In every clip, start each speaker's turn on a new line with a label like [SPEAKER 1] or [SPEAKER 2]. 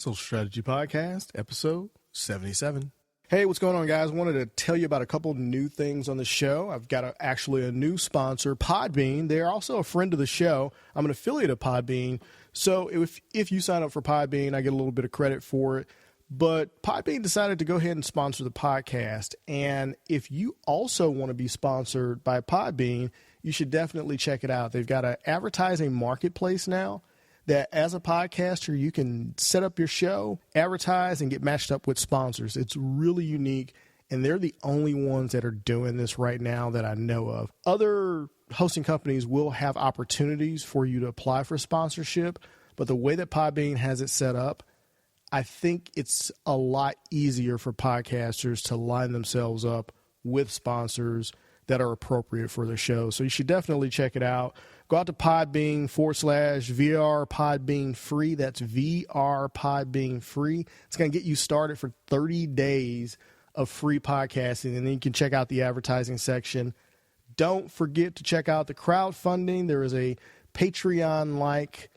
[SPEAKER 1] Social Strategy Podcast, episode 77. Hey, what's going on, guys? Wanted to tell you about a couple new things on the show. I've got actually a new sponsor, Podbean. They're also a friend of the show. I'm an affiliate of Podbean. So if you sign up for Podbean, I get a little bit of credit for it. But Podbean decided to go ahead and sponsor the podcast. And if you also want to be sponsored by Podbean, you should definitely check it out. They've got an advertising marketplace now that as a podcaster, you can set up your show, advertise, and get matched up with sponsors. It's really unique, and they're the only ones that are doing this right now that I know of. Other hosting companies will have opportunities for you to apply for sponsorship, but the way that Podbean has it set up, I think it's a lot easier for podcasters to line themselves up with sponsors that are appropriate for their show. So you should definitely check it out. Go out to Podbean/VR Podbean free. That's VR Podbean free. It's going to get you started for 30 days of free podcasting, and then you can check out the advertising section. Don't forget to check out the crowdfunding. There is a Patreon-like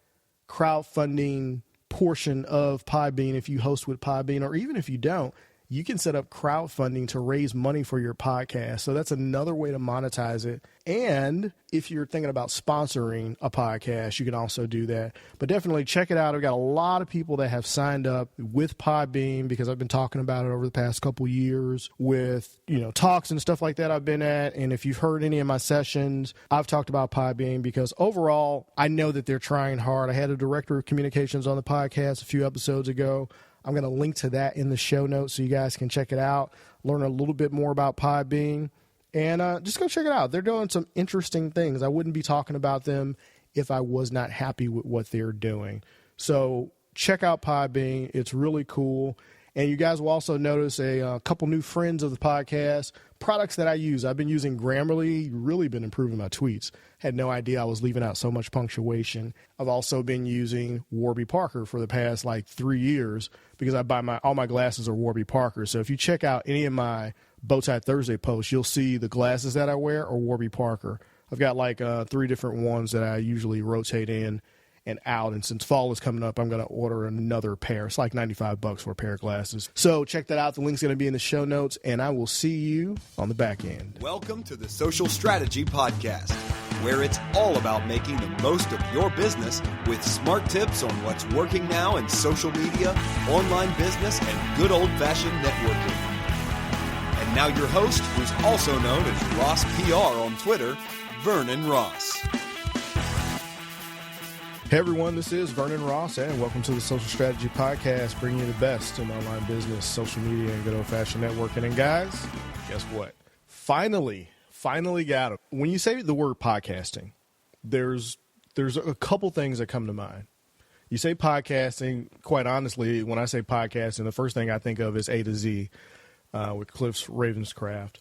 [SPEAKER 1] crowdfunding portion of Podbean if you host with Podbean, or even if you don't. You can set up crowdfunding to raise money for your podcast. So that's another way to monetize it. And if you're thinking about sponsoring a podcast, you can also do that. But definitely check it out. I've got a lot of people that have signed up with Podbean because I've been talking about it over the past couple of years with, talks and stuff like that I've been at. And if you've heard any of my sessions, I've talked about Podbean because overall, I know that they're trying hard. I had a director of communications on the podcast a few episodes ago. I'm going to link to that in the show notes so you guys can check it out, learn a little bit more about Podbean, and just go check it out. They're doing some interesting things. I wouldn't be talking about them if I was not happy with what they're doing. So check out Podbean. It's really cool. And you guys will also notice a couple new friends of the podcast, products that I use. I've been using Grammarly, really been improving my tweets. Had no idea I was leaving out so much punctuation. I've also been using Warby Parker for the past 3 years because I buy all my glasses are Warby Parker. So if you check out any of my Bowtie Thursday posts, you'll see the glasses that I wear are Warby Parker. I've got 3 different ones that I usually rotate in and out. And since fall is coming up, I'm going to order another pair. It's like $95 for a pair of glasses. So check that out. The link's going to be in the show notes, and I will see you on the back end.
[SPEAKER 2] Welcome to the Social Strategy Podcast, where it's all about making the most of your business with smart tips on what's working now in social media, online business, and good old-fashioned networking. And now your host, who's also known as Ross PR on Twitter, Vernon Ross.
[SPEAKER 1] Hey everyone, this is Vernon Ross, and welcome to the Social Strategy Podcast, bringing you the best in online business, social media, and good old-fashioned networking. And guys, guess what? Finally got it. When you say the word podcasting, there's a couple things that come to mind. You say podcasting, quite honestly, when I say podcasting, the first thing I think of is A to Z with Cliff's Ravenscraft.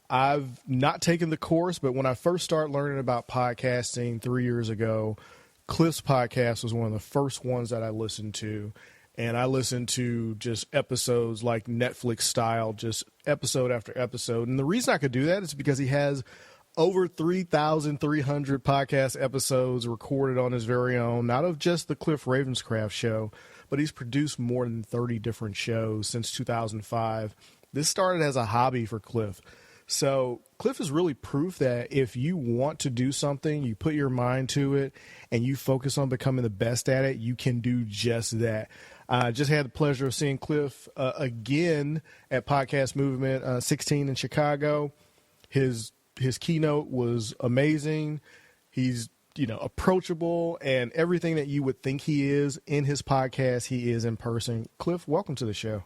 [SPEAKER 1] I've not taken the course, but when I first started learning about podcasting 3 years ago, Cliff's podcast was one of the first ones that I listened to, and I listened to just episodes like Netflix style, just episode after episode. And the reason I could do that is because he has over 3,300 podcast episodes recorded on his very own, not of just the Cliff Ravenscraft show, but he's produced more than 30 different shows since 2005. This started as a hobby for Cliff. So Cliff is really proof that if you want to do something, you put your mind to it, and you focus on becoming the best at it, you can do just that. I just had the pleasure of seeing Cliff again at Podcast Movement 16 in Chicago. His keynote was amazing. He's approachable, and everything that you would think he is in his podcast, he is in person. Cliff, welcome to the show.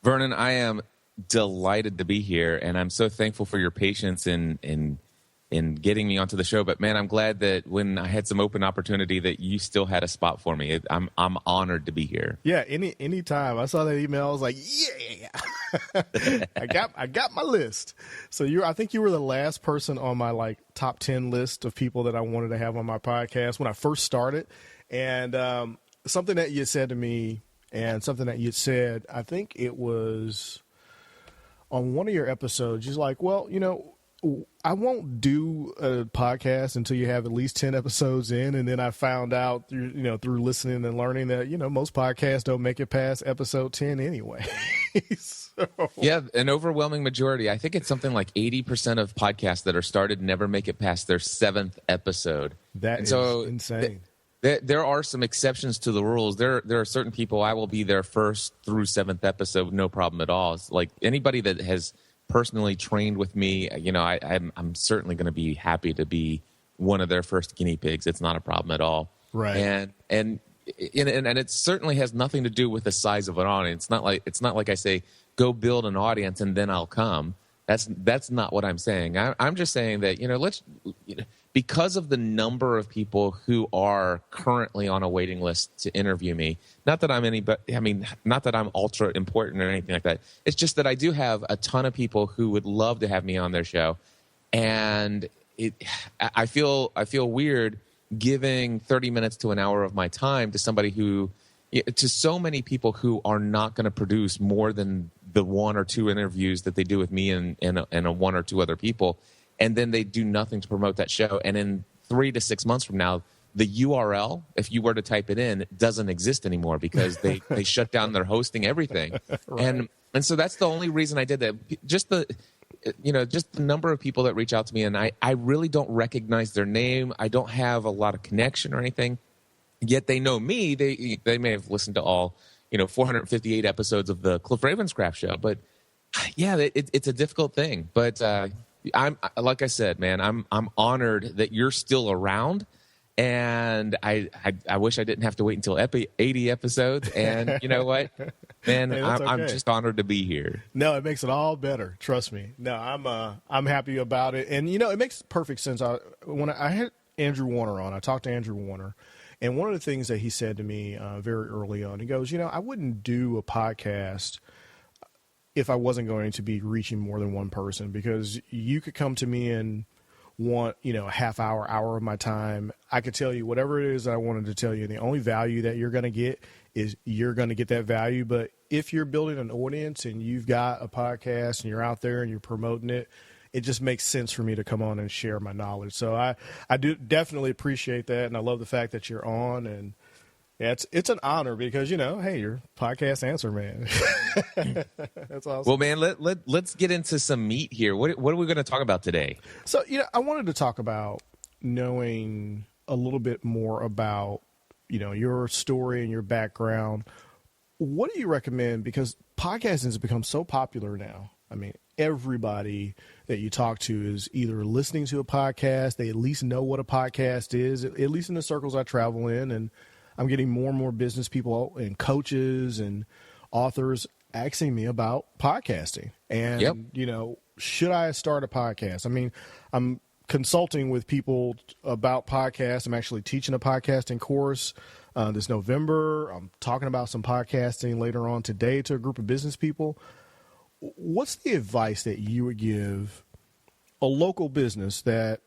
[SPEAKER 3] Vernon, I am delighted to be here, and I'm so thankful for your patience in getting me onto the show. But man, I'm glad that when I had some open opportunity that you still had a spot for me. I'm honored to be here.
[SPEAKER 1] Yeah, any time. I saw that email, I was like, yeah. I got my list. So I think you were the last person on my top 10 list of people that I wanted to have on my podcast when I first started. And something that you said to me, and something that you said, I think it was on one of your episodes, you're like, well, I won't do a podcast until you have at least 10 episodes in. And then I found out through listening and learning that, most podcasts don't make it past episode 10 anyway. So.
[SPEAKER 3] Yeah, an overwhelming majority. I think it's something like 80% of podcasts that are started never make it past their 7th episode.
[SPEAKER 1] That is insane.
[SPEAKER 3] There are some exceptions to the rules. There are certain people I will be their 1st through 7th episode, no problem at all. It's like anybody that has personally trained with me, I'm certainly going to be happy to be one of their first guinea pigs. It's not a problem at all.
[SPEAKER 1] Right.
[SPEAKER 3] And it certainly has nothing to do with the size of an audience. It's not like I say, go build an audience and then I'll come. That's not what I'm saying. I'm just saying that, because of the number of people who are currently on a waiting list to interview me, not that I'm ultra important or anything like that. It's just that I do have a ton of people who would love to have me on their show. And I feel weird giving 30 minutes to an hour of my time to somebody to so many people who are not going to produce more than the 1 or 2 interviews that they do with me and a 1 or 2 other people. And then they do nothing to promote that show. And in 3 to 6 months from now, the URL, if you were to type it in, doesn't exist anymore because they shut down their hosting, everything. Right. And so that's the only reason I did that. Just the number of people that reach out to me, and I really don't recognize their name. I don't have a lot of connection or anything. Yet they know me. They may have listened to all 458 episodes of the Cliff Ravenscraft show. But yeah, it's a difficult thing. But I'm like I said, man, I'm honored that you're still around, and I wish I didn't have to wait until 80 episodes. And you know what, man, hey, okay. I'm just honored to be here.
[SPEAKER 1] No, it makes it all better. Trust me. No, I'm happy about it, and it makes perfect sense. When I had Andrew Warner on, I talked to Andrew Warner, and one of the things that he said to me very early on, he goes, I wouldn't do a podcast if I wasn't going to be reaching more than one person, because you could come to me and want, a half hour of my time. I could tell you whatever it is that I wanted to tell you. The only value that you're going to get is you're going to get that value. But if you're building an audience and you've got a podcast and you're out there and you're promoting it, it just makes sense for me to come on and share my knowledge. So I do definitely appreciate that. And I love the fact that you're on, and yeah, it's an honor because, hey, you're podcast answer man. That's awesome.
[SPEAKER 3] Well, man, let's get into some meat here. What are we going to talk about today?
[SPEAKER 1] So, I wanted to talk about knowing a little bit more about, your story and your background. What do you recommend? Because podcasting has become so popular now. I mean, everybody that you talk to is either listening to a podcast. They at least know what a podcast is, at least in the circles I travel in. And I'm getting more and more business people and coaches and authors asking me about podcasting. And,
[SPEAKER 3] yep.
[SPEAKER 1] Should I start a podcast? I mean, I'm consulting with people about podcasts. I'm actually teaching a podcasting course this November. I'm talking about some podcasting later on today to a group of business people. What's the advice that you would give a local business that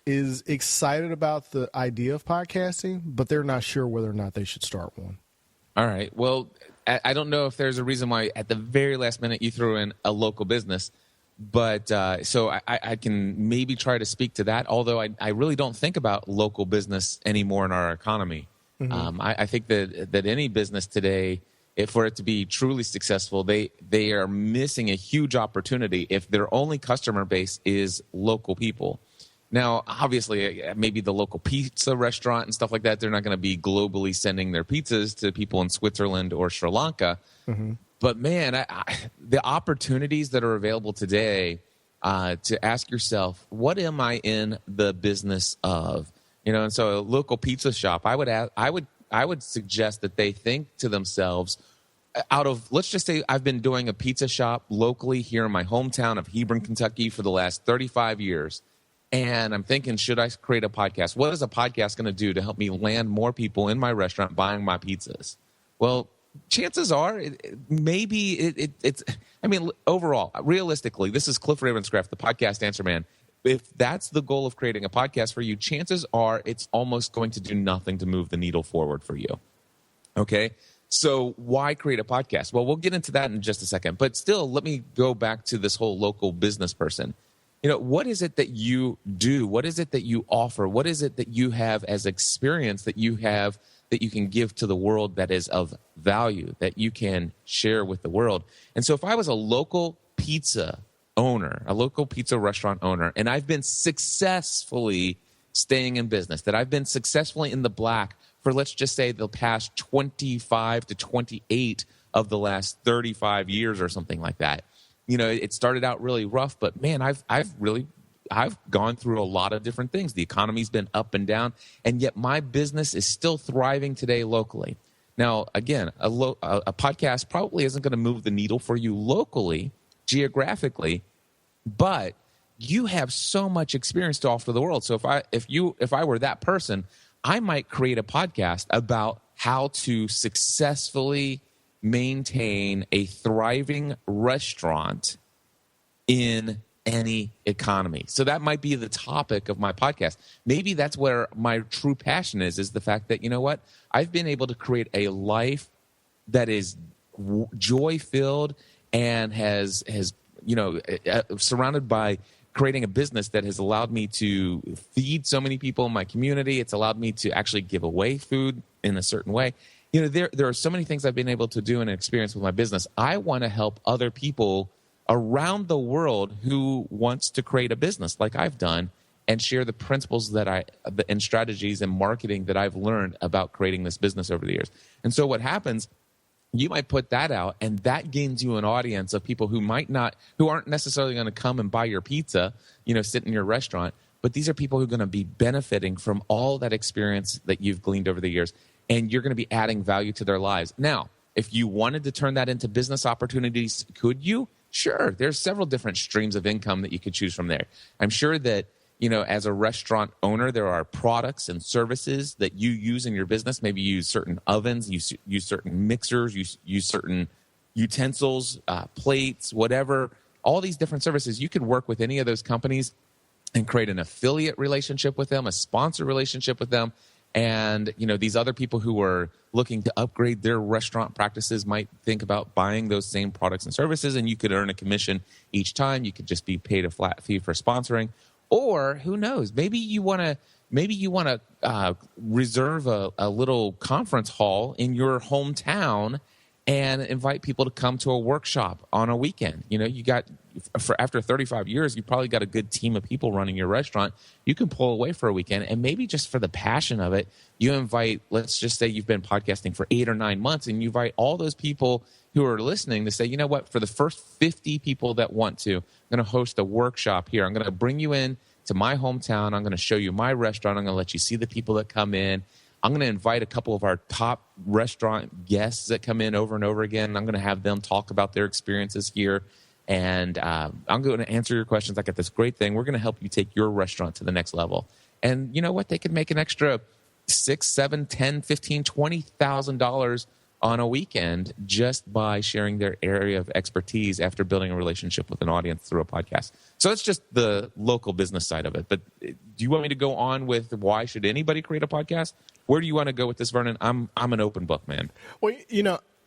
[SPEAKER 1] is excited about the idea of podcasting, but they're not sure whether or not they should start one?
[SPEAKER 3] All right. Well, I don't know if there's a reason why at the very last minute you threw in a local business, but so I can maybe try to speak to that, although I really don't think about local business anymore in our economy. Mm-hmm. I think that any business today, for it to be truly successful, they are missing a huge opportunity if their only customer base is local people. Now, obviously, maybe the local pizza restaurant and stuff like that, they're not going to be globally sending their pizzas to people in Switzerland or Sri Lanka. Mm-hmm. But, man, the opportunities that are available today to ask yourself, what am I in the business of? And so a local pizza shop, I would suggest that they think to themselves, let's just say I've been doing a pizza shop locally here in my hometown of Hebron, Kentucky for the last 35 years. And I'm thinking, should I create a podcast? What is a podcast going to do to help me land more people in my restaurant buying my pizzas? Well, chances are it's I mean, overall, realistically, this is Cliff Ravenscraft, the podcast answer man. If that's the goal of creating a podcast for you, chances are it's almost going to do nothing to move the needle forward for you. Okay? So why create a podcast? Well, we'll get into that in just a second. But still, let me go back to this whole local business person. what is it that you do? What is it that you offer? What is it that you have as experience that you have that you can give to the world that is of value, that you can share with the world? And so if I was a local pizza owner, a local pizza restaurant owner, and I've been successfully staying in business, that I've been successfully in the black for, let's just say, the past 25 to 28 of the last 35 years or something like that. It started out really rough, but man, I've gone through a lot of different things. The economy's been up and down, and yet my business is still thriving today locally. Now, again, a podcast probably isn't going to move the needle for you locally, geographically, but you have so much experience to offer the world. So if I were that person, I might create a podcast about how to successfully maintain a thriving restaurant in any economy. So that might be the topic of my podcast. Maybe that's where my true passion is the fact that, I've been able to create a life that is joy-filled and has surrounded by creating a business that has allowed me to feed so many people in my community. It's allowed me to actually give away food in a certain way. There are so many things I've been able to do and experience with my business. I want to help other people around the world who wants to create a business like I've done and share the principles and strategies and marketing that I've learned about creating this business over the years. And so what happens, you might put that out, and that gains you an audience of people who aren't necessarily going to come and buy your pizza, sit in your restaurant, but these are people who are going to be benefiting from all that experience that you've gleaned over the years, and you're going to be adding value to their lives. Now, if you wanted to turn that into business opportunities, could you? Sure. There's several different streams of income that you could choose from there. I'm sure that, as a restaurant owner, there are products and services that you use in your business. Maybe you use certain ovens, you use certain mixers, you use certain utensils, plates, whatever. All these different services, you could work with any of those companies and create an affiliate relationship with them, a sponsor relationship with them. And, these other people who are looking to upgrade their restaurant practices might think about buying those same products and services, and you could earn a commission each time. You could just be paid a flat fee for sponsoring. Or who knows, maybe you want to reserve a little conference hall in your hometown and invite people to come to a workshop on a weekend. After 35 years, you probably got a good team of people running your restaurant. You can pull away for a weekend, and maybe just for the passion of it, you invite, let's just say you've been podcasting for 8 or 9 months, and you invite all those people who are listening to say, you know what, for the first 50 people that want to, I'm going to host a workshop here. I'm going to bring you in to my hometown. I'm going to show you my restaurant. I'm going to let you see the people that come in. I'm going to invite a couple of our top restaurant guests that come in over and over again. I'm going to have them talk about their experiences here. And I'm going to answer your questions. I got this great thing. We're going to help you take your restaurant to the next level. And you know what? They could make an extra $6, $7, $10, $15, $20,000 on a weekend just by sharing their area of expertise after building a relationship with an audience through a podcast. So that's just the local business side of it. But do you want me to go on with why should anybody create a podcast? Where do you want to go with this, Vernon? I'm an open book, man.
[SPEAKER 1] Well,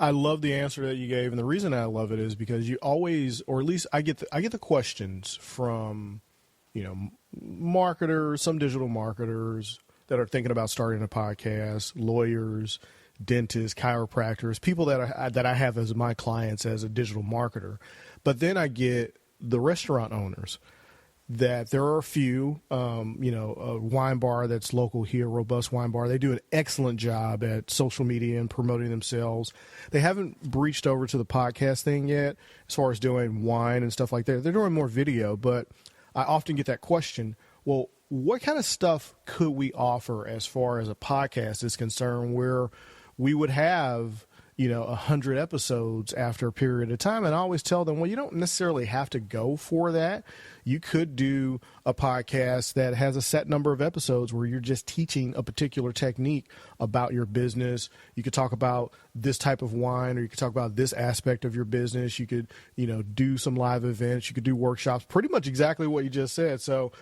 [SPEAKER 1] I love the answer that you gave, and the reason I love it is because you always, or at least I get the questions from, marketers, some digital marketers that are thinking about starting a podcast, lawyers, dentists, chiropractors, people that I have as my clients as a digital marketer. But then I get the restaurant owners. That there are a few, a wine bar that's local here, Robust Wine Bar. They do an excellent job at social media and promoting themselves. They haven't breached over to the podcast thing yet as far as doing wine and stuff like that. They're doing more video, but I often get that question, well, what kind of stuff could we offer as far as a podcast is concerned where we would have 100 episodes after a period of time? And I always tell them, well, you don't necessarily have to go for that. You could do a podcast that has a set number of episodes where you're just teaching a particular technique about your business. You could talk about this type of wine, or you could talk about this aspect of your business. You could, do some live events. You could do workshops, pretty much exactly what you just said. So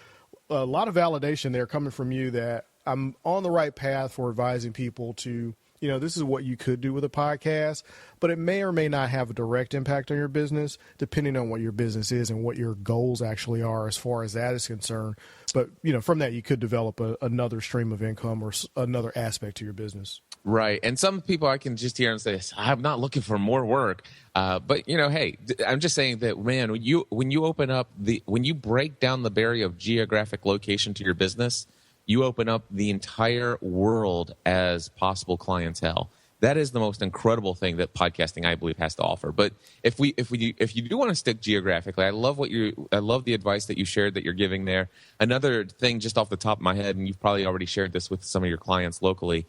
[SPEAKER 1] a lot of validation there coming from you that I'm on the right path for advising people to this is what you could do with a podcast, but it may or may not have a direct impact on your business, depending on what your business is and what your goals actually are as far as that is concerned. But, from that, you could develop another stream of income or another aspect to your business.
[SPEAKER 3] Right. And some people I can just hear and say, I'm not looking for more work. But, hey, I'm just saying that, man, when you break down the barrier of geographic location to your business, you open up the entire world as possible clientele. That is the most incredible thing that podcasting, I believe, has to offer. But if you do want to stick geographically, I love the advice that you shared that you're giving there. Another thing, just off the top of my head, and you've probably already shared this with some of your clients locally,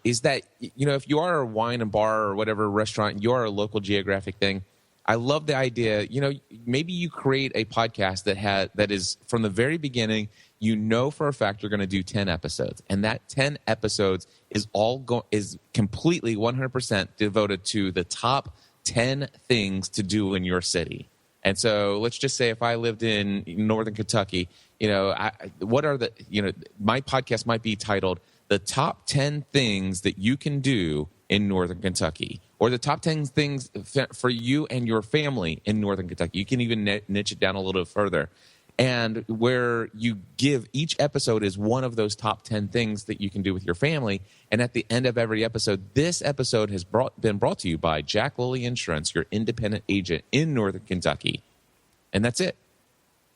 [SPEAKER 3] is that if you are a wine and bar or whatever restaurant, you are a local geographic thing. I love the idea. Maybe you create a podcast that is from the very beginning. For a fact you're going to do 10 episodes, and that 10 episodes is is completely 100% devoted to the top 10 things to do in your city. And so let's just say if I lived in Northern Kentucky, my podcast might be titled "The Top 10 Things That You Can Do in Northern Kentucky," or the top 10 things for you and your family in Northern Kentucky. You can even niche it down a little bit further. And where you give each episode is one of those top 10 things that you can do with your family. And at the end of every episode, this episode has been brought to you by Jack Lilly Insurance, your independent agent in Northern Kentucky. And that's it.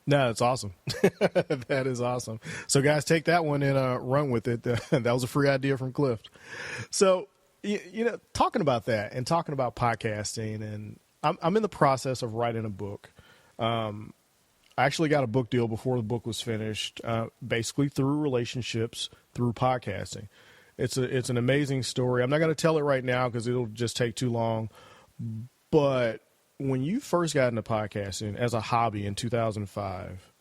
[SPEAKER 1] No, that's awesome. That is awesome. So, guys, take that one and run with it. That was a free idea from Cliff. So, talking about that and talking about podcasting, and I'm in the process of writing a book. I actually got a book deal before the book was finished, basically through relationships, through podcasting. It's an amazing story. I'm not going to tell it right now because it'll just take too long. But when you first got into podcasting as a hobby in 2005,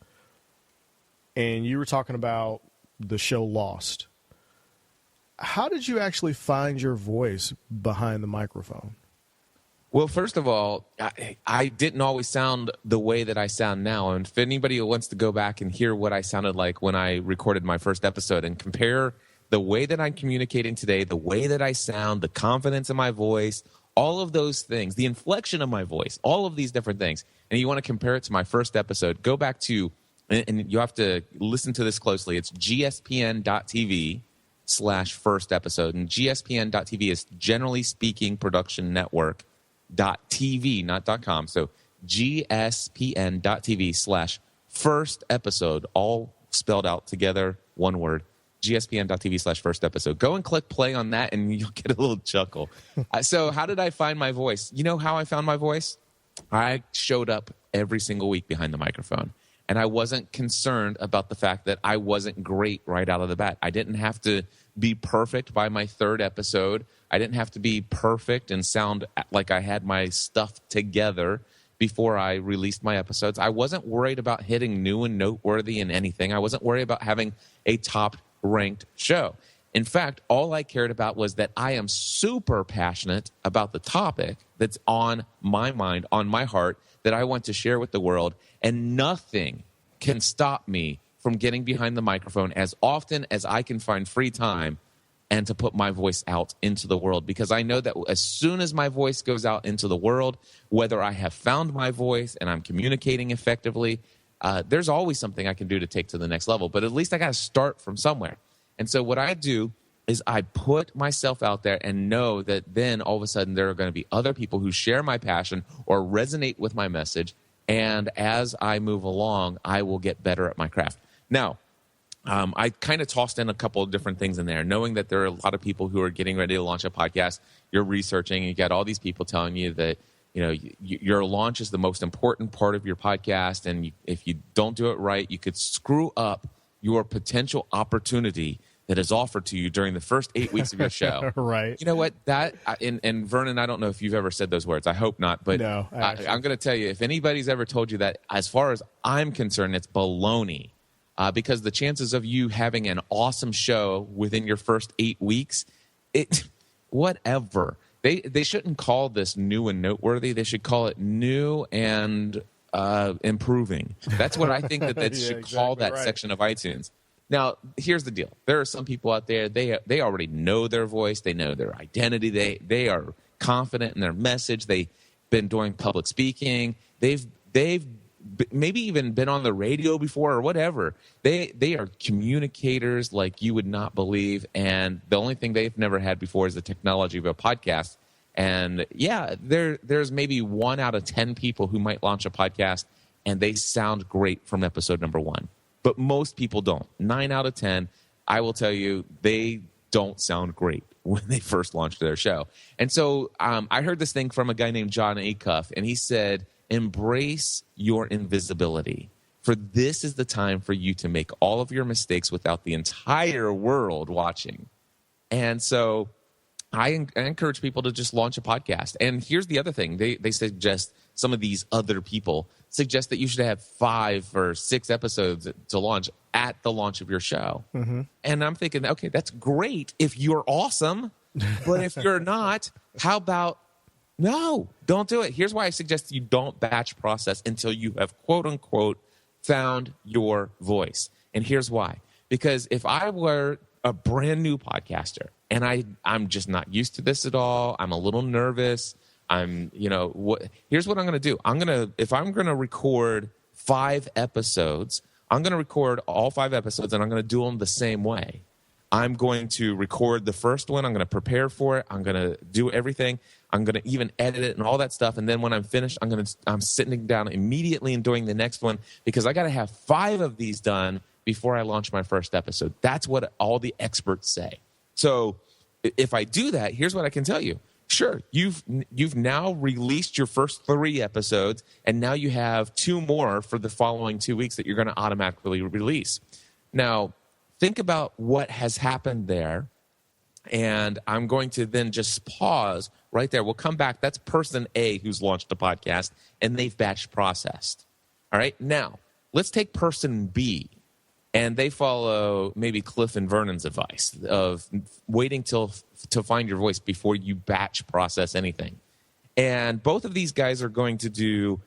[SPEAKER 1] and you were talking about the show Lost, how did you actually find your voice behind the microphone?
[SPEAKER 3] Well, first of all, I didn't always sound the way that I sound now. And if anybody wants to go back and hear what I sounded like when I recorded my first episode and compare the way that I'm communicating today, the way that I sound, the confidence in my voice, all of those things, the inflection of my voice, all of these different things, and you want to compare it to my first episode, go back to, and you have to listen to this closely, it's gspn.tv/first episode. And gspn.tv is Generally Speaking Production Network. .tv, not .com. So gspn.tv/first episode, all spelled out together, one word. gspn.tv/first episode. Go and click play on that and you'll get a little chuckle. So how did I find my voice? You know how I found my voice? I showed up every single week behind the microphone. And I wasn't concerned about the fact that I wasn't great right out of the bat. I didn't have to be perfect by my third episode. I didn't have to be perfect and sound like I had my stuff together before I released my episodes. I wasn't worried about hitting new and noteworthy in anything. I wasn't worried about having a top-ranked show. In fact, all I cared about was that I am super passionate about the topic that's on my mind, on my heart, that I want to share with the world, and nothing can stop me from getting behind the microphone as often as I can find free time and to put my voice out into the world. Because I know that as soon as my voice goes out into the world, whether I have found my voice and I'm communicating effectively, there's always something I can do to take to the next level. But at least I got to start from somewhere. And so what I do is I put myself out there and know that then all of a sudden there are going to be other people who share my passion or resonate with my message. And as I move along, I will get better at my craft. Now, I kind of tossed in a couple of different things in there, knowing that there are a lot of people who are getting ready to launch a podcast. You're researching, you got all these people telling you that your launch is the most important part of your podcast, and if you don't do it right, you could screw up your potential opportunity that is offered to you during the first 8 weeks of your show.
[SPEAKER 1] Right.
[SPEAKER 3] You know what? And Vernon, I don't know if you've ever said those words. I hope not. But
[SPEAKER 1] no,
[SPEAKER 3] I'm going to tell you, if anybody's ever told you that, as far as I'm concerned, it's baloney. Because the chances of you having an awesome show within your first 8 weeks, whatever. They shouldn't call this new and noteworthy. They should call it new and improving. That's what I think that they should call that section of iTunes. Now, here's the deal. There are some people out there, they already know their voice. They know their identity. They are confident in their message. They've been doing public speaking. They've maybe even been on the radio before or whatever. They are communicators like you would not believe. And the only thing they've never had before is the technology of a podcast. And yeah, there's maybe 1 out of 10 people who might launch a podcast and they sound great from episode number 1. But most people don't. 9 out of 10, I will tell you, they don't sound great when they first launched their show. And so I heard this thing from a guy named John Acuff, and he said, embrace your invisibility. For this is the time for you to make all of your mistakes without the entire world watching. And so I encourage people to just launch a podcast. And here's the other thing. They suggest, some of these other people suggest that you should have 5 or 6 episodes to launch at the launch of your show. Mm-hmm. And I'm thinking, okay, that's great if you're awesome. But if you're not, how about, no, don't do it. Here's why I suggest you don't batch process until you have, quote unquote, found your voice. And here's why. Because if I were a brand new podcaster and I'm just not used to this at all, I'm a little nervous. Here's what I'm going to do. If I'm going to record 5 episodes, I'm going to record all 5 episodes and I'm going to do them the same way. I'm going to record the first one. I'm going to prepare for it. I'm going to do everything. I'm going to even edit it and all that stuff. And then when I'm finished, I'm sitting down immediately and doing the next one because I got to have 5 of these done before I launch my first episode. That's what all the experts say. So if I do that, here's what I can tell you. Sure, you've now released your first 3 episodes, and now you have 2 more for the following 2 weeks that you're going to automatically release. Now, think about what has happened there, and I'm going to then just pause right there. We'll come back. That's person A who's launched a podcast, and they've batch processed. All right, now, let's take person B. And they follow maybe Cliff and Vernon's advice of waiting to find your voice before you batch process anything. And both of these guys are going to do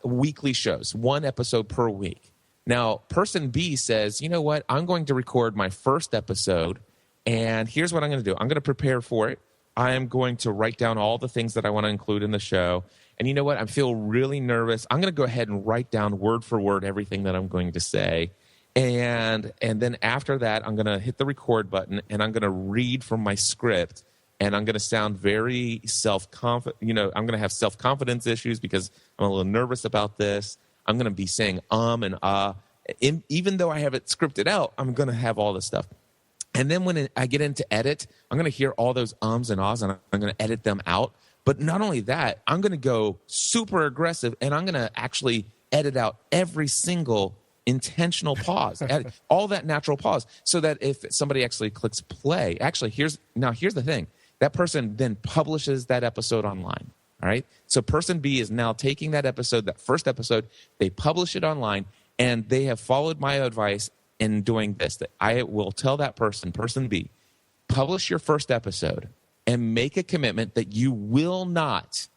[SPEAKER 3] weekly shows, 1 episode per week. Now, person B says, you know what? I'm going to record my first episode, and here's what I'm going to do. I'm going to prepare for it. I am going to write down all the things that I want to include in the show. And you know what? I feel really nervous. I'm going to go ahead and write down word for word everything that I'm going to say. And then after that, I'm going to hit the record button, and I'm going to read from my script, and I'm going to sound very self-confident. I'm going to have self-confidence issues because I'm a little nervous about this. I'm going to be saying and ah. Even though I have it scripted out, I'm going to have all this stuff. And then when I get into edit, I'm going to hear all those ums and ahs, and I'm going to edit them out. But not only that, I'm going to go super aggressive, and I'm going to actually edit out every single intentional pause, all that natural pause, so that if somebody actually clicks play, here's the thing. That person then publishes that episode online. All right. So person B is now taking that episode, that first episode, they publish it online, and they have followed my advice in doing this. That I will tell that person B, publish your first episode and make a commitment that you will not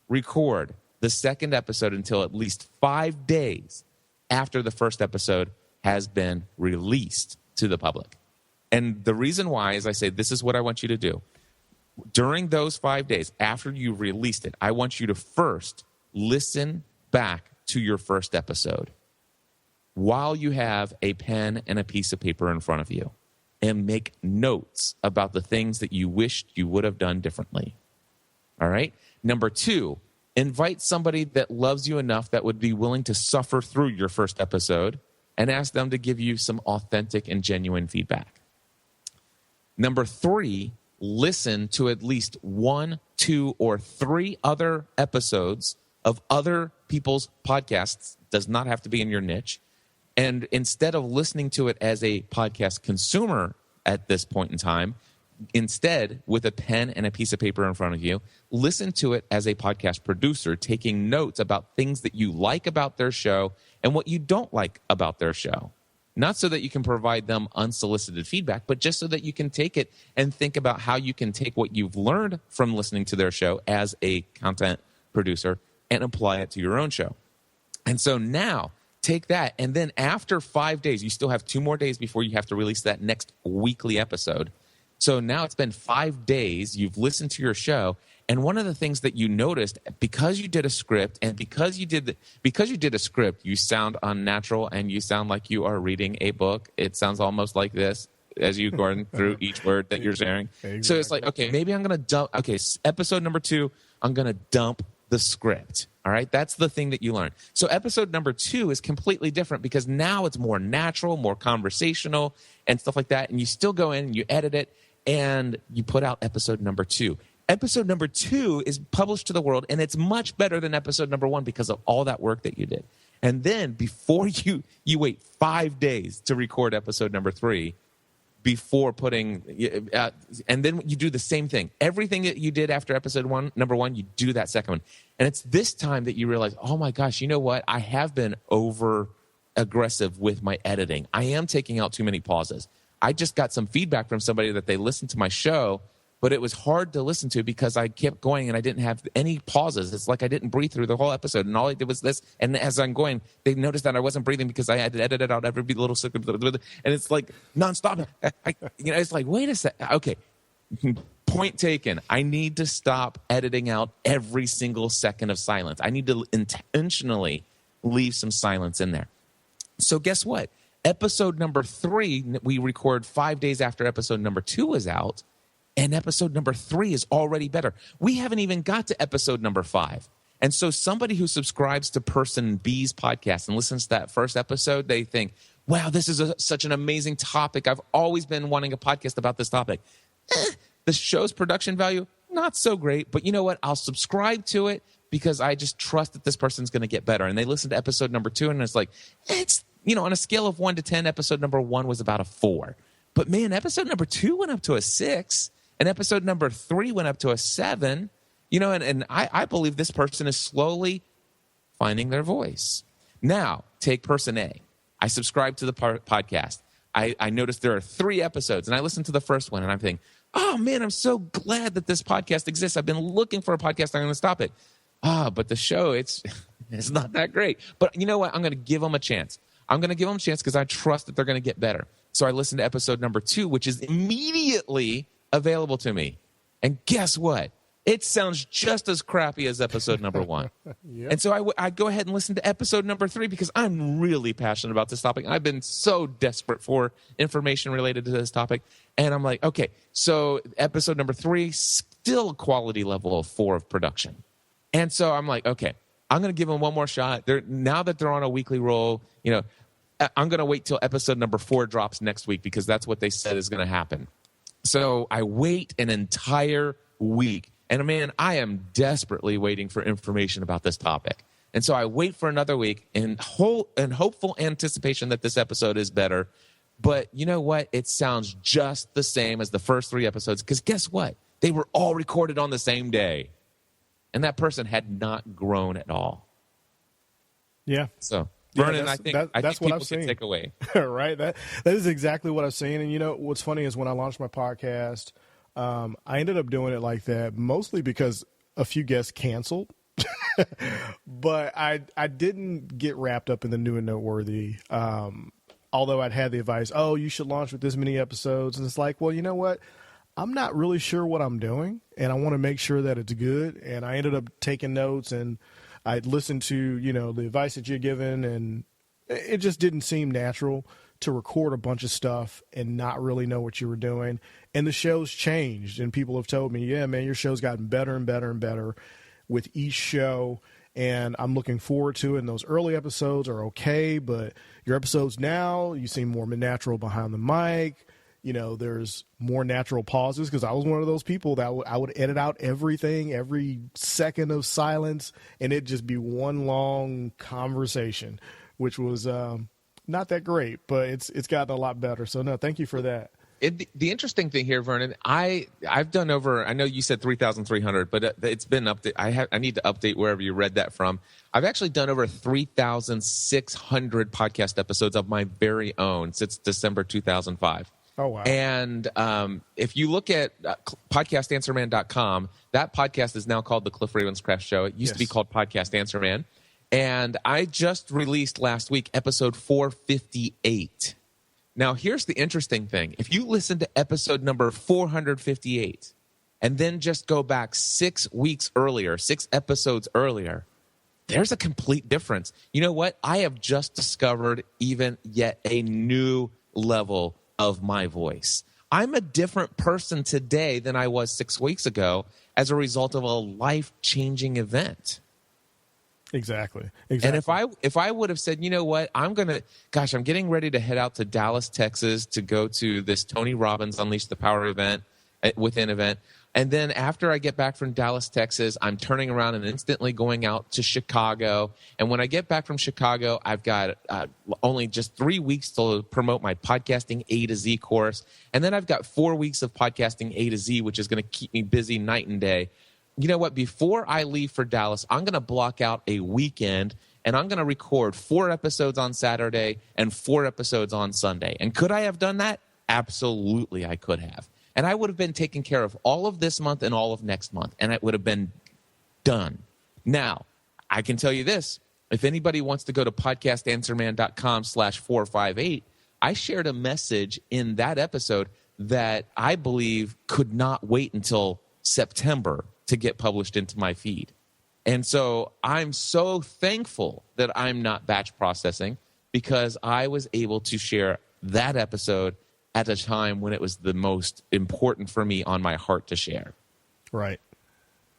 [SPEAKER 3] record the second episode until at least 5 days after the first episode has been released to the public. And the reason why is I say, this is what I want you to do. During those 5 days after you released it, I want you to first listen back to your first episode while you have a pen and a piece of paper in front of you and make notes about the things that you wished you would have done differently. All right? Number 2, invite somebody that loves you enough that would be willing to suffer through your first episode and ask them to give you some authentic and genuine feedback. Number 3, listen to at least 1, 2, or 3 other episodes of other people's podcasts. Does not have to be in your niche. And instead of listening to it as a podcast consumer at this point in time, instead, with a pen and a piece of paper in front of you, listen to it as a podcast producer, taking notes about things that you like about their show and what you don't like about their show. Not so that you can provide them unsolicited feedback, but just so that you can take it and think about how you can take what you've learned from listening to their show as a content producer and apply it to your own show. And so now take that. And then after 5 days, you still have 2 more days before you have to release that next weekly episode. So now it's been 5 days. You've listened to your show. And one of the things that you noticed, because you did a script and because you did a script, you sound unnatural and you sound like you are reading a book. It sounds almost like this as you going through each word that you're sharing. Exactly. So it's like, okay, maybe I'm going to dump. Okay, episode number 2, I'm going to dump the script. All right, that's the thing that you learn. So episode number 2 is completely different because now it's more natural, more conversational and stuff like that. And you still go in and you edit it and you put out episode number 2. Episode number 2 is published to the world, and it's much better than episode number 1 because of all that work that you did. And then before you wait 5 days to record episode number 3 before putting and then you do the same thing. Everything that you did after episode number 1, you do that second one. And it's this time that you realize, oh my gosh, you know what? I have been over aggressive with my editing. I am taking out too many pauses. I just got some feedback from somebody that they listened to my show, but it was hard to listen to because I kept going and I didn't have any pauses. It's like I didn't breathe through the whole episode, and all I did was this. And as I'm going, they noticed that I wasn't breathing because I had to edit out every little second. And it's like nonstop. It's like, wait a second. Okay, point taken. I need to stop editing out every single second of silence. I need to intentionally leave some silence in there. So guess what? Episode number 3, we record 5 days after episode number 2 was out. And episode number 3 is already better. We haven't even got to episode number 5. And so somebody who subscribes to Person B's podcast and listens to that first episode, they think, wow, this is such an amazing topic. I've always been wanting a podcast about this topic. The show's production value, not so great. But you know what? I'll subscribe to it because I just trust that this person's going to get better. And they listen to episode number 2, and it's like, it's, on a scale of 1 to 10, episode number 1 was about a 4. But man, episode number 2 went up to a 6. And episode number 3 went up to a 7, and I believe this person is slowly finding their voice. Now, take person A. I subscribe to the podcast. I noticed there are 3 episodes, and I listened to the first one, and I'm thinking, oh, man, I'm so glad that this podcast exists. I've been looking for a podcast. I'm going to stop it. But the show, it's not that great. But you know what? I'm going to give them a chance. I'm going to give them a chance because I trust that they're going to get better. So I listened to episode number 2, which is immediately available to me. And guess what? It sounds just as crappy as episode number 1. Yep. And so I go ahead and listen to episode number 3 because I'm really passionate about this topic. I've been so desperate for information related to this topic. And I'm like, okay, so episode number 3, still a quality level of 4 of production. And so I'm like, okay, I'm going to give them one more shot. Now that they're on a weekly roll, I'm going to wait till episode number 4 drops next week because that's what they said is going to happen. So I wait an entire week. And man, I am desperately waiting for information about this topic. And so I wait for another week in hopeful anticipation that this episode is better. But you know what? It sounds just the same as the first 3 episodes because guess what? They were all recorded on the same day. And that person had not grown at all. Yeah. So Vernon, I think that's what I've seen. Take away.
[SPEAKER 1] Right. That is exactly what I've seen. And what's funny is when I launched my podcast, I ended up doing it like that mostly because a few guests canceled. But I didn't get wrapped up in the new and noteworthy. Although I'd had the advice, oh, you should launch with this many episodes. And it's like, well, you know what? I'm not really sure what I'm doing, and I want to make sure that it's good. And I ended up taking notes, and I'd listened to, the advice that you're given, and it just didn't seem natural to record a bunch of stuff and not really know what you were doing. And the show's changed, and people have told me, yeah, man, your show's gotten better and better and better with each show, and I'm looking forward to it. And those early episodes are okay, but your episodes now, you seem more natural behind the mic. There's more natural pauses because I was one of those people that I would edit out everything, every second of silence, and it'd just be one long conversation, which was not that great, but it's gotten a lot better. So, no, thank you for that.
[SPEAKER 3] The interesting thing here, Vernon, I've done over, I know you said 3,300, but it's been updated. I need to update wherever you read that from. I've actually done over 3,600 podcast episodes of my very own since December 2005.
[SPEAKER 1] Oh, wow.
[SPEAKER 3] And if you look at podcastanswerman.com, that podcast is now called The Cliff Ravenscraft Show. It used to be called Podcast Answer Man. And I just released last week episode 458. Now, here's the interesting thing. If you listen to episode number 458 and then just go back 6 episodes earlier, there's a complete difference. You know what? I have just discovered even yet a new level of my voice. I'm a different person today than I was 6 weeks ago as a result of a life-changing event.
[SPEAKER 1] Exactly.
[SPEAKER 3] And if I would have said, you know what, I'm getting ready to head out to Dallas, Texas to go to this Tony Robbins Unleash the Power event, event. And then after I get back from Dallas, Texas, I'm turning around and instantly going out to Chicago. And when I get back from Chicago, I've got only just 3 weeks to promote my Podcasting A to Z course. And then I've got 4 weeks of Podcasting A to Z, which is going to keep me busy night and day. You know what? Before I leave for Dallas, I'm going to block out a weekend, and I'm going to record 4 episodes on Saturday and 4 episodes on Sunday. And could I have done that? Absolutely, I could have. And I would have been taking care of all of this month and all of next month, and it would have been done. Now, I can tell you this. If anybody wants to go to podcastanswerman.com/458, I shared a message in that episode that I believe could not wait until September to get published into my feed. And so I'm so thankful that I'm not batch processing, because I was able to share that episode at a time when it was the most important for me on my heart to share.
[SPEAKER 1] Right.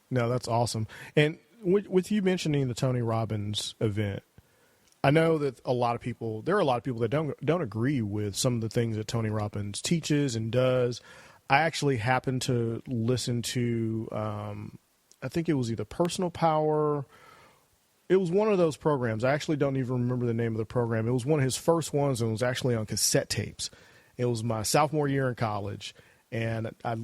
[SPEAKER 1] No, that's awesome. And with you mentioning the Tony Robbins event, I know that there are a lot of people that don't agree with some of the things that Tony Robbins teaches and does. I actually happened to listen to, I think it was either Personal Power. It was one of those programs. I actually don't even remember the name of the program. It was one of his first ones, and it was actually on cassette tapes. It was my sophomore year in college, and I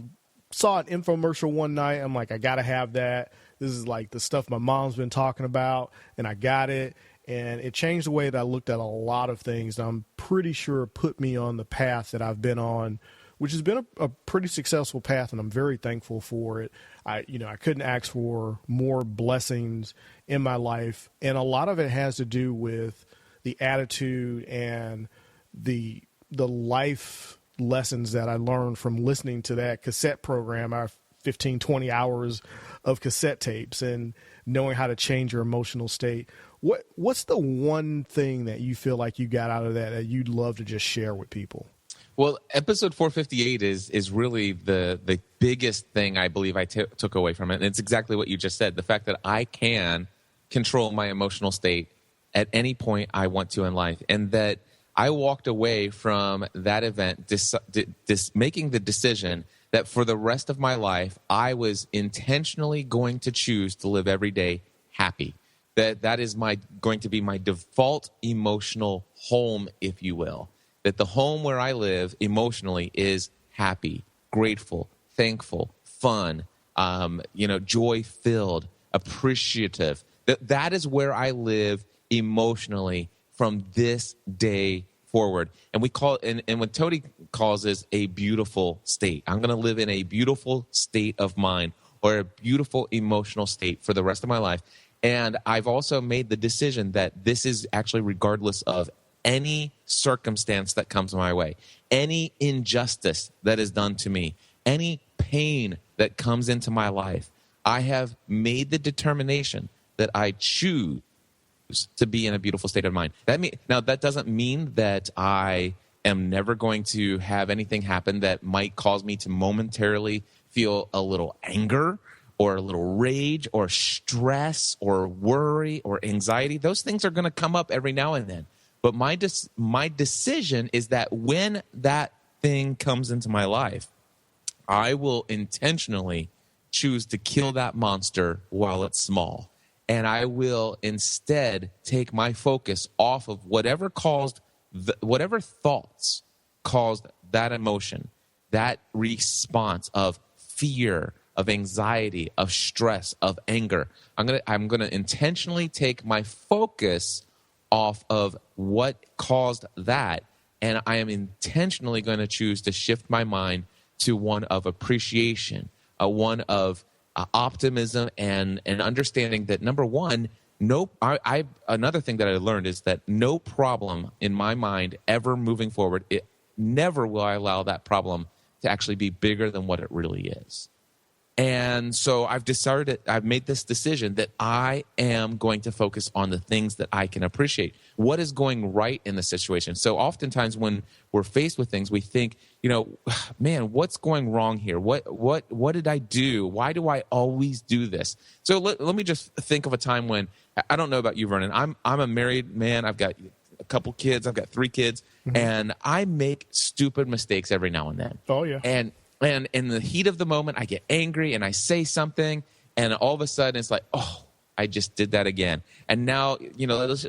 [SPEAKER 1] saw an infomercial one night. I'm like, I got to have that. This is like the stuff my mom's been talking about, and I got it. And it changed the way that I looked at a lot of things. And I'm pretty sure it put me on the path that I've been on, which has been a pretty successful path, and I'm very thankful for it. I couldn't ask for more blessings in my life, and a lot of it has to do with the attitude and the life lessons that I learned from listening to that cassette program, our 15, 20 hours of cassette tapes, and knowing how to change your emotional state. What's the one thing that you feel like you got out of that you'd love to just share with people?
[SPEAKER 3] Well, episode 458 is really the biggest thing I believe I took away from it. And it's exactly what you just said. The fact that I can control my emotional state at any point I want to in life. And that I walked away from that event making the decision that for the rest of my life, I was intentionally going to choose to live every day happy. That is going to be my default emotional home, if you will. That the home where I live emotionally is happy, grateful, thankful, fun, joy-filled, appreciative. That is where I live emotionally from this day forward. And we call it, and what Tony calls is a beautiful state. I'm going to live in a beautiful state of mind, or a beautiful emotional state for the rest of my life. And I've also made the decision that this is actually regardless of any circumstance that comes my way, any injustice that is done to me, any pain that comes into my life. I have made the determination that I choose to be in a beautiful state of mind. Now, that doesn't mean that I am never going to have anything happen that might cause me to momentarily feel a little anger or a little rage or stress or worry or anxiety. Those things are going to come up every now and then. But my decision is that when that thing comes into my life, I will intentionally choose to kill that monster while it's small. And I will instead take my focus off of whatever thoughts caused that emotion, that response of fear, of anxiety, of stress, of anger. I'm gonna intentionally take my focus off of what caused that, and I am intentionally going to choose to shift my mind to one of appreciation, one of optimism, and understanding that, number one, Another thing that I learned is that no problem in my mind ever moving forward, never will I allow that problem to actually be bigger than what it really is. And so I've made this decision that I am going to focus on the things that I can appreciate. What is going right in the situation? So oftentimes when we're faced with things, we think, man, what's going wrong here? What did I do? Why do I always do this? So let me just think of a time when, I don't know about you, Vernon. I'm a married man. I've got a couple kids. I've got 3 kids. Mm-hmm. And I make stupid mistakes every now and then.
[SPEAKER 1] Oh, yeah.
[SPEAKER 3] And in the heat of the moment, I get angry and I say something, and all of a sudden it's like, oh, I just did that again. And now,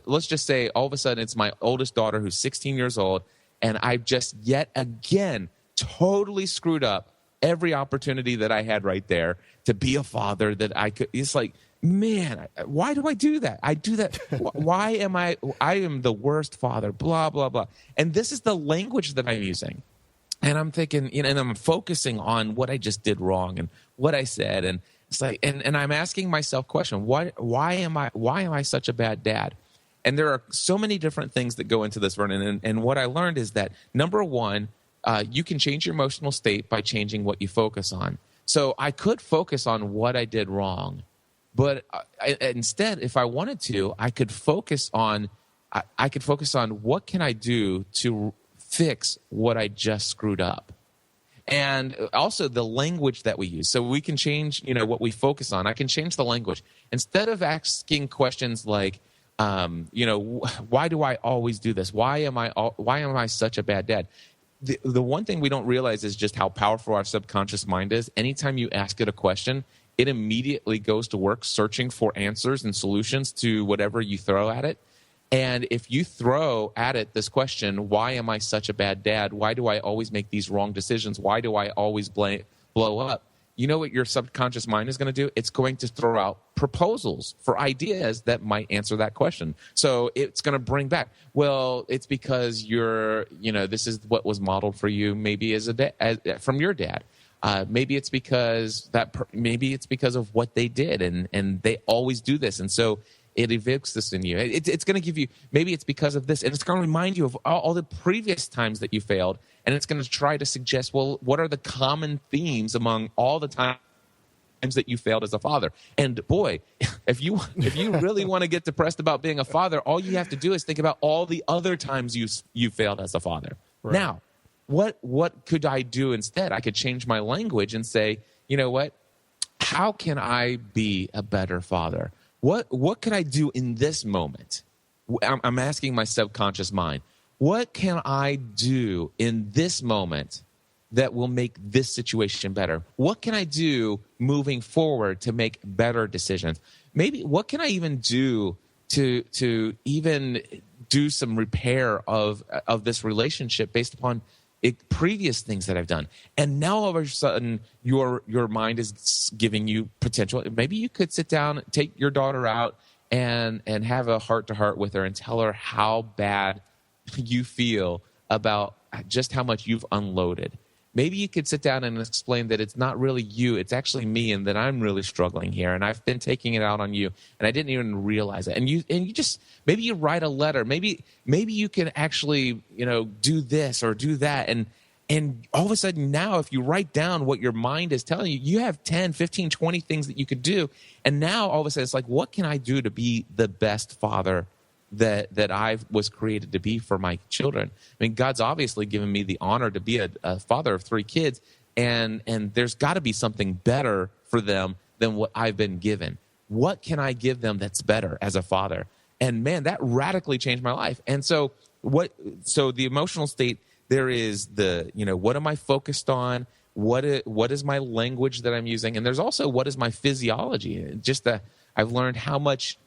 [SPEAKER 3] let's just say all of a sudden it's my oldest daughter who's 16 years old, and I've just yet again totally screwed up every opportunity that I had right there to be a father that I could. It's like, man, why do I do that? I do that. Why am I am the worst father, blah, blah, blah. And this is the language that I'm using. And I'm thinking, and I'm focusing on what I just did wrong and what I said. And it's like, and I'm asking myself question, why am I such a bad dad? And there are so many different things that go into this, Vernon. And what I learned is that, number one, you can change your emotional state by changing what you focus on. So I could focus on what I did wrong, but instead, if I wanted to, I could focus on what can I do to fix what I just screwed up. And also the language that we use. So we can change, what we focus on. I can change the language. Instead of asking questions like, why do I always do this? Why am I such a bad dad? The one thing we don't realize is just how powerful our subconscious mind is. Anytime you ask it a question, it immediately goes to work searching for answers and solutions to whatever you throw at it. And if you throw at it this question, why am I such a bad dad? Why do I always make these wrong decisions? Why do I always blow up? You know what your subconscious mind is going to do? It's going to throw out proposals for ideas that might answer that question. So it's going to bring back, well, it's because this is what was modeled for you maybe from your dad. Maybe it's because of what they did and they always do this. And so it evokes this in you. It's going to give you, maybe it's because of this, and it's going to remind you of all the previous times that you failed, and it's going to try to suggest, well, what are the common themes among all the times that you failed as a father? And boy, if you really want to get depressed about being a father, all you have to do is think about all the other times you failed as a father. Right. Now, what could I do instead? I could change my language and say, you know what? How can I be a better father? What could I do in this moment? I'm asking my subconscious mind, what can I do in this moment that will make this situation better? What can I do moving forward to make better decisions? Maybe what can I even do to even do some repair of this relationship based upon previous things that I've done? And now all of a sudden your mind is giving you potential. Maybe you could sit down, take your daughter out and have a heart-to-heart with her and tell her how bad you feel about just how much you've unloaded. Maybe you could sit down and explain that it's not really you, it's actually me, and that I'm really struggling here, and I've been taking it out on you, and I didn't even realize it. And you just, maybe you write a letter, maybe you can actually, do this or do that, and all of a sudden now, if you write down what your mind is telling you, you have 10, 15, 20 things that you could do, and now all of a sudden it's like, what can I do to be the best father that I was created to be for my children? I mean, God's obviously given me the honor to be a father of 3 kids, and there's got to be something better for them than what I've been given. What can I give them that's better as a father? And man, that radically changed my life. And so the emotional state, there is what am I focused on? What is my language that I'm using? And there's also what is my physiology? Just that I've learned how much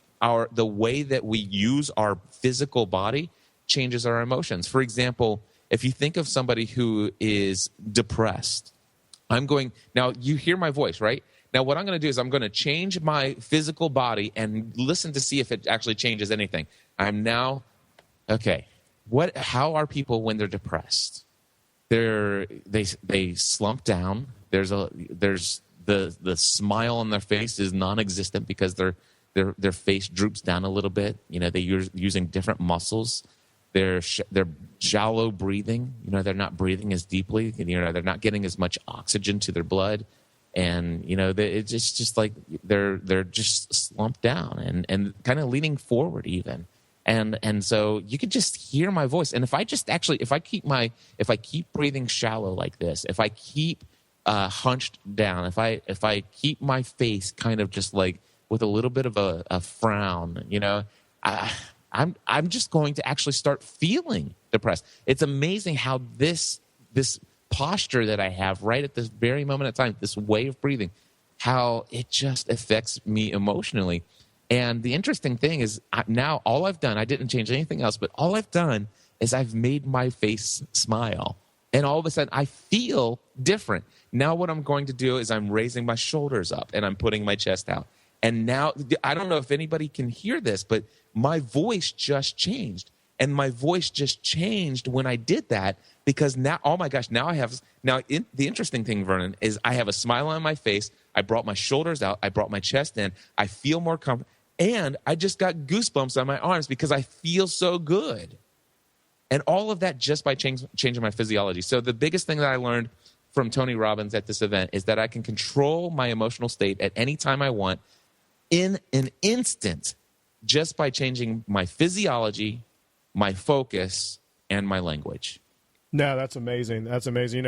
[SPEAKER 3] the way that we use our physical body changes our emotions. For example, if you think of somebody who is depressed, now you hear my voice, right? Now what I'm going to do is I'm going to change my physical body and listen to see if it actually changes anything. How are people when they're depressed? They slump down. There's the smile on their face is non-existent because Their face droops down a little bit. They're using different muscles. They're shallow breathing. They're not breathing as deeply. They're not getting as much oxygen to their blood, and it's just like they're just slumped down and kind of leaning forward even. And so you could just hear my voice. And if I keep breathing shallow like this, if I keep hunched down, if I keep my face kind of just like with a little bit of a frown, I'm just going to actually start feeling depressed. It's amazing how this posture that I have right at this very moment in time, this way of breathing, how it just affects me emotionally. And the interesting thing is now all I've done, I didn't change anything else, but all I've done is I've made my face smile. And all of a sudden I feel different. Now what I'm going to do is I'm raising my shoulders up and I'm putting my chest out. And now, I don't know if anybody can hear this, but my voice just changed. And my voice just changed when I did that because now, oh my gosh, the interesting thing, Vernon, is I have a smile on my face. I brought my shoulders out. I brought my chest in. I feel more comfortable. And I just got goosebumps on my arms because I feel so good. And all of that just by changing my physiology. So the biggest thing that I learned from Tony Robbins at this event is that I can control my emotional state at any time I want in an instant just by changing my physiology, my focus, and my language.
[SPEAKER 1] No, that's amazing. That's amazing.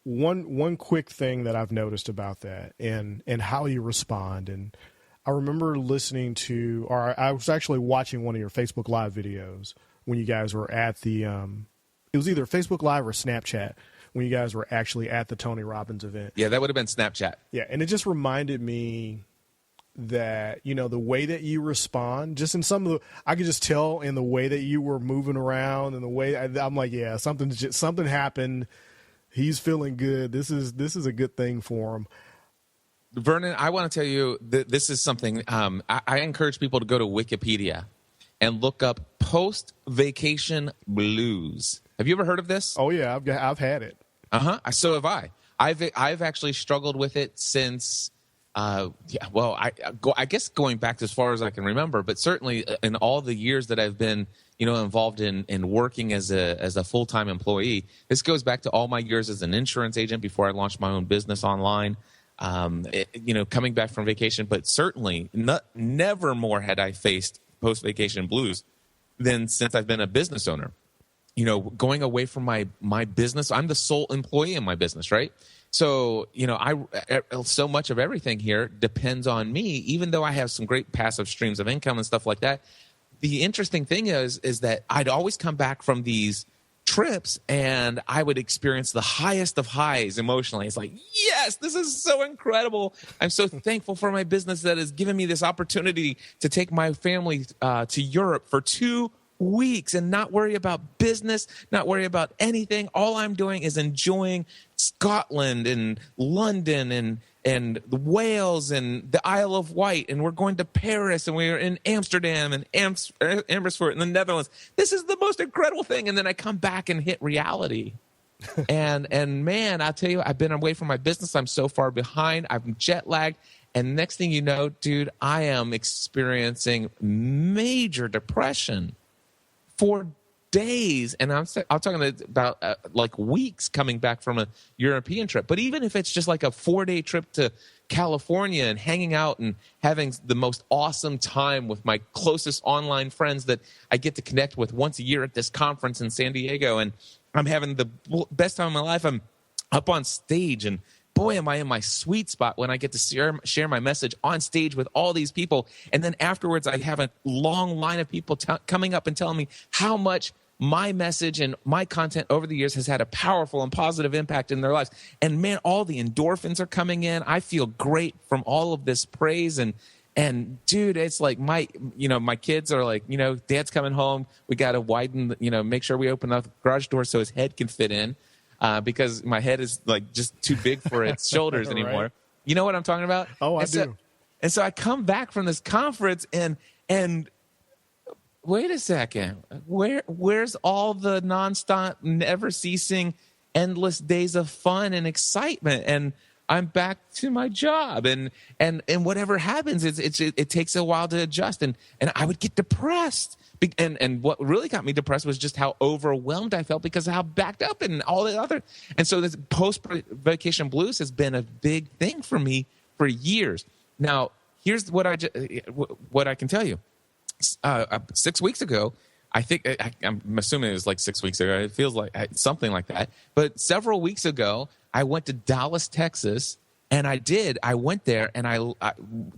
[SPEAKER 1] One quick thing that I've noticed about that and how you respond. And I remember listening to, or I was actually watching one of your Facebook Live videos when you guys were at the, it was either Facebook Live or Snapchat when you guys were actually at the Tony Robbins event.
[SPEAKER 3] Yeah, that would have been Snapchat.
[SPEAKER 1] Yeah, and it just reminded me that, the way that you respond, just in some of the, I could just tell in the way that you were moving around and the way I'm like, yeah, something happened. He's feeling good. This is a good thing for him.
[SPEAKER 3] Vernon, I want to tell you that this is something, I encourage people to go to Wikipedia and look up post-vacation blues. Have you ever heard of this?
[SPEAKER 1] Oh yeah, I've had it.
[SPEAKER 3] So have I. I've actually struggled with it since, I guess going back as far as I can remember, but certainly in all the years that I've been, involved in working as a full-time employee. This goes back to all my years as an insurance agent before I launched my own business online. Coming back from vacation, but certainly never more had I faced post-vacation blues than since I've been a business owner. Going away from my business, I'm the sole employee in my business, right? So, so much of everything here depends on me, even though I have some great passive streams of income and stuff like that. The interesting thing is that I'd always come back from these trips and I would experience the highest of highs emotionally. It's like, yes, this is so incredible. I'm so thankful for my business that has given me this opportunity to take my family to Europe for 2 weeks and not worry about business, not worry about anything. All I'm doing is enjoying Scotland and London and the Wales and the Isle of Wight, and we're going to Paris, and we're in Amsterdam and Amersfoort in the Netherlands. This is the most incredible thing. And then I come back and hit reality. and man, I'll tell you, I've been away from my business. I'm so far behind. I'm jet lagged. And next thing you know, dude, I am experiencing major depression for days, and I'm talking about like weeks coming back from a European trip. But even if it's just like a 4-day trip to California and hanging out and having the most awesome time with my closest online friends that I get to connect with once a year at this conference in San Diego, and I'm having the best time of my life. I'm up on stage, and boy, am I in my sweet spot when I get to share my message on stage with all these people. And then afterwards, I have a long line of people coming up and telling me how much my message and my content over the years has had a powerful and positive impact in their lives. And man, all the endorphins are coming in. I feel great from all of this praise. And dude, it's like my kids are like, Dad's coming home. We got to widen, make sure we open up the garage door so his head can fit in. Because my head is like just too big for its shoulders anymore. Right. You know what I'm talking about?
[SPEAKER 1] Oh, I do.
[SPEAKER 3] And so I come back from this conference and wait a second, where's all the nonstop, never ceasing, endless days of fun and excitement? And I'm back to my job, and whatever happens, it takes a while to adjust, and I would get depressed. And what really got me depressed was just how overwhelmed I felt because of how backed up and all the other. And so this post-vacation blues has been a big thing for me for years. Now, here's what I can tell you. 6 weeks ago, I think I'm assuming it was like 6 weeks ago. It feels like something like that. But several weeks ago, I went to Dallas, Texas, and I went there, and I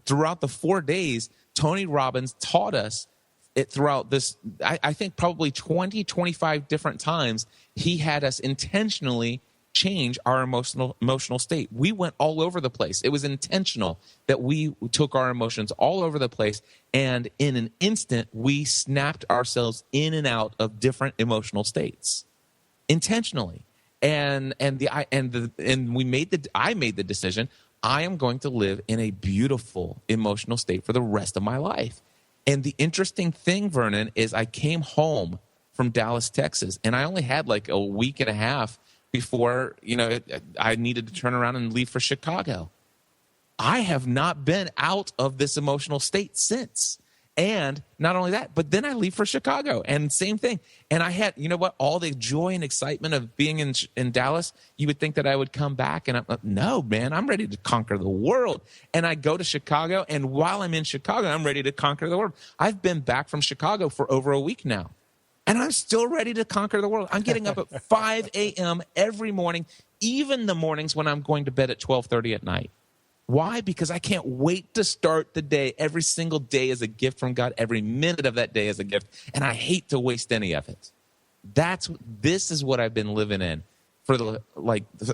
[SPEAKER 3] throughout the 4 days, Tony Robbins taught us it throughout this, I think probably 20, 25 different times, he had us intentionally change our emotional state. We went all over the place. It was intentional that we took our emotions all over the place, and in an instant, we snapped ourselves in and out of different emotional states intentionally. I made the decision. I am going to live in a beautiful emotional state for the rest of my life. And the interesting thing, Vernon, is I came home from Dallas, Texas, and I only had like a week and a half before, I needed to turn around and leave for Chicago. I have not been out of this emotional state since. And not only that, but then I leave for Chicago, and same thing. And I had, all the joy and excitement of being in Dallas, you would think that I would come back, and no, man, I'm ready to conquer the world. And I go to Chicago, and while I'm in Chicago, I'm ready to conquer the world. I've been back from Chicago for over a week now, and I'm still ready to conquer the world. I'm getting up at 5 a.m. every morning, even the mornings when I'm going to bed at 12:30 at night. Why? Because I can't wait to start the day. Every single day is a gift from God. Every minute of that day is a gift. And I hate to waste any of it. This is what I've been living in for the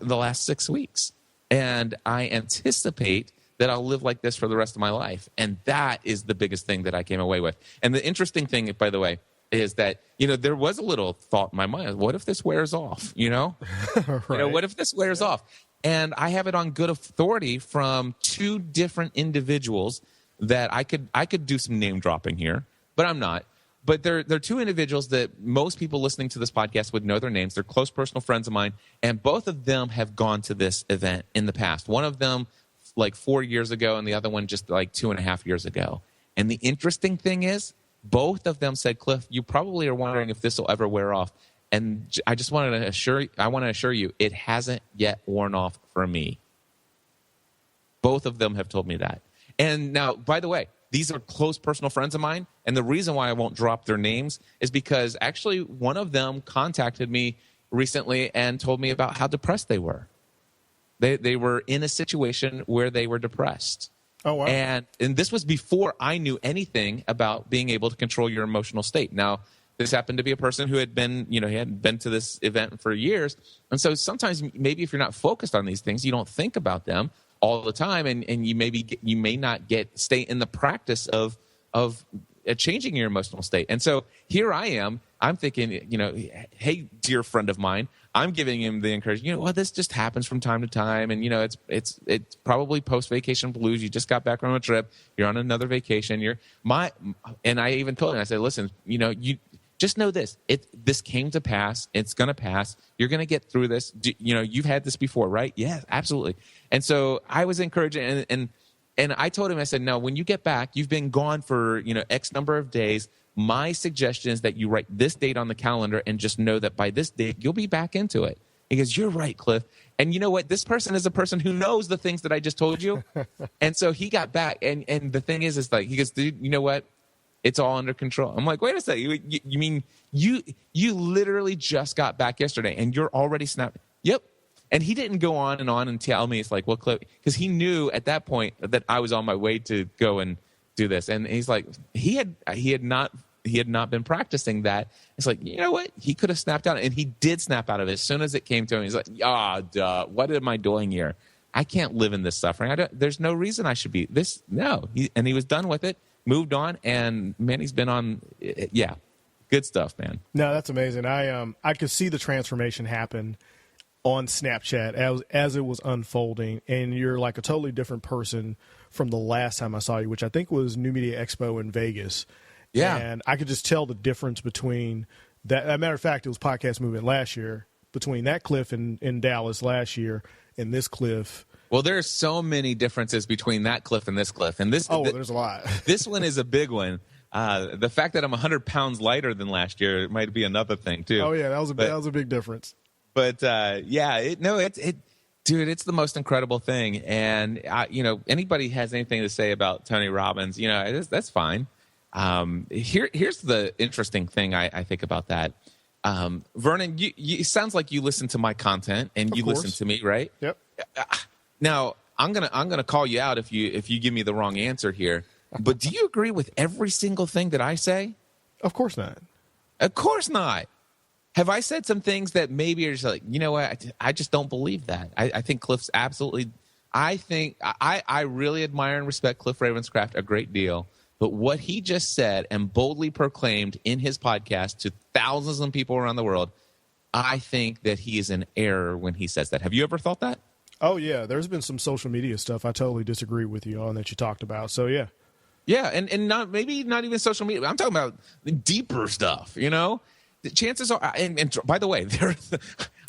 [SPEAKER 3] last 6 weeks. And I anticipate that I'll live like this for the rest of my life. And that is the biggest thing that I came away with. And the interesting thing, by the way, is that, there was a little thought in my mind. What if this wears off?
[SPEAKER 1] Right.
[SPEAKER 3] What if this wears off? And I have it on good authority from two different individuals that I could do some name dropping here, but I'm not. But they're two individuals that most people listening to this podcast would know their names. They're close personal friends of mine, and both of them have gone to this event in the past. One of them like 4 years ago, and the other one just like 2.5 years ago. And the interesting thing is, both of them said, Cliff, you probably are wondering if this will ever wear off. And I just want to assure you, it hasn't yet worn off for me. Both of them have told me that. And now, by the way, these are close personal friends of mine. And the reason why I won't drop their names is because actually one of them contacted me recently and told me about how depressed they were. They were in a situation where they were depressed.
[SPEAKER 1] Oh, wow.
[SPEAKER 3] And this was before I knew anything about being able to control your emotional state. Now, this happened to be a person who had been, he hadn't been to this event for years. And so sometimes maybe if you're not focused on these things, you don't think about them all the time. And you may not stay in the practice of changing your emotional state. And so here I am, I'm thinking, hey, dear friend of mine, I'm giving him the encouragement, this just happens from time to time. And, it's probably post-vacation blues. You just got back from a trip. You're on another vacation. And I even told him, I said, listen, you just know this. This came to pass. It's going to pass. You're going to get through this. You've had this before, right? Yeah, absolutely. And so I was encouraging, and I told him, I said, no, when you get back, you've been gone for, X number of days. My suggestion is that you write this date on the calendar and just know that by this date, you'll be back into it. He goes, you're right, Cliff. And you know what? This person is a person who knows the things that I just told you. And so he got back. And the thing is like, he goes, dude, you know what? It's all under control. I'm like, wait a second. You mean you literally just got back yesterday and you're already snapped? Not. Yep. And he didn't go on and tell me, it's like, well, Cliff, because he knew at that point that I was on my way to go and do this. And he's like, he had not been practicing that. It's like, you know what? He could have snapped out, and he did snap out of it as soon as it came to him. He's like, duh, what am I doing here? I can't live in this suffering. There's no reason I should be this. No. And he was done with it. Moved on, and man, he's been on. Yeah, good stuff, man.
[SPEAKER 1] No, that's amazing. I could see the transformation happen on Snapchat as it was unfolding, and you're like a totally different person from the last time I saw you, which I think was New Media Expo in Vegas.
[SPEAKER 3] Yeah,
[SPEAKER 1] and I could just tell the difference between that. As a matter of fact, it was Podcast Movement last year, between that Cliff in Dallas last year and this Cliff
[SPEAKER 3] Well, there's so many differences between that cliff and this cliff. And
[SPEAKER 1] there's a lot.
[SPEAKER 3] This one is a big one. The fact that I'm 100 pounds lighter than last year might be another thing too.
[SPEAKER 1] Oh yeah, that was a big difference.
[SPEAKER 3] But dude, it's the most incredible thing. And anybody has anything to say about Tony Robbins, that's fine. Here's the interesting thing I think about that. Vernon, it sounds like you listen to my content and you listen to me, right?
[SPEAKER 1] Yep.
[SPEAKER 3] Now I'm gonna call you out if you give me the wrong answer here. But do you agree with every single thing that I say?
[SPEAKER 1] Of course not.
[SPEAKER 3] Of course not. Have I said some things that maybe are just like, you know what? I just don't believe that. I think Cliff's absolutely. I really admire and respect Cliff Ravenscraft a great deal. But what he just said and boldly proclaimed in his podcast to thousands of people around the world, I think that he is in error when he says that. Have you ever thought that?
[SPEAKER 1] Oh, yeah. There's been some social media stuff I totally disagree with you on that you talked about. So, yeah.
[SPEAKER 3] Yeah, and not even social media. I'm talking about the deeper stuff, The chances are, and by the way,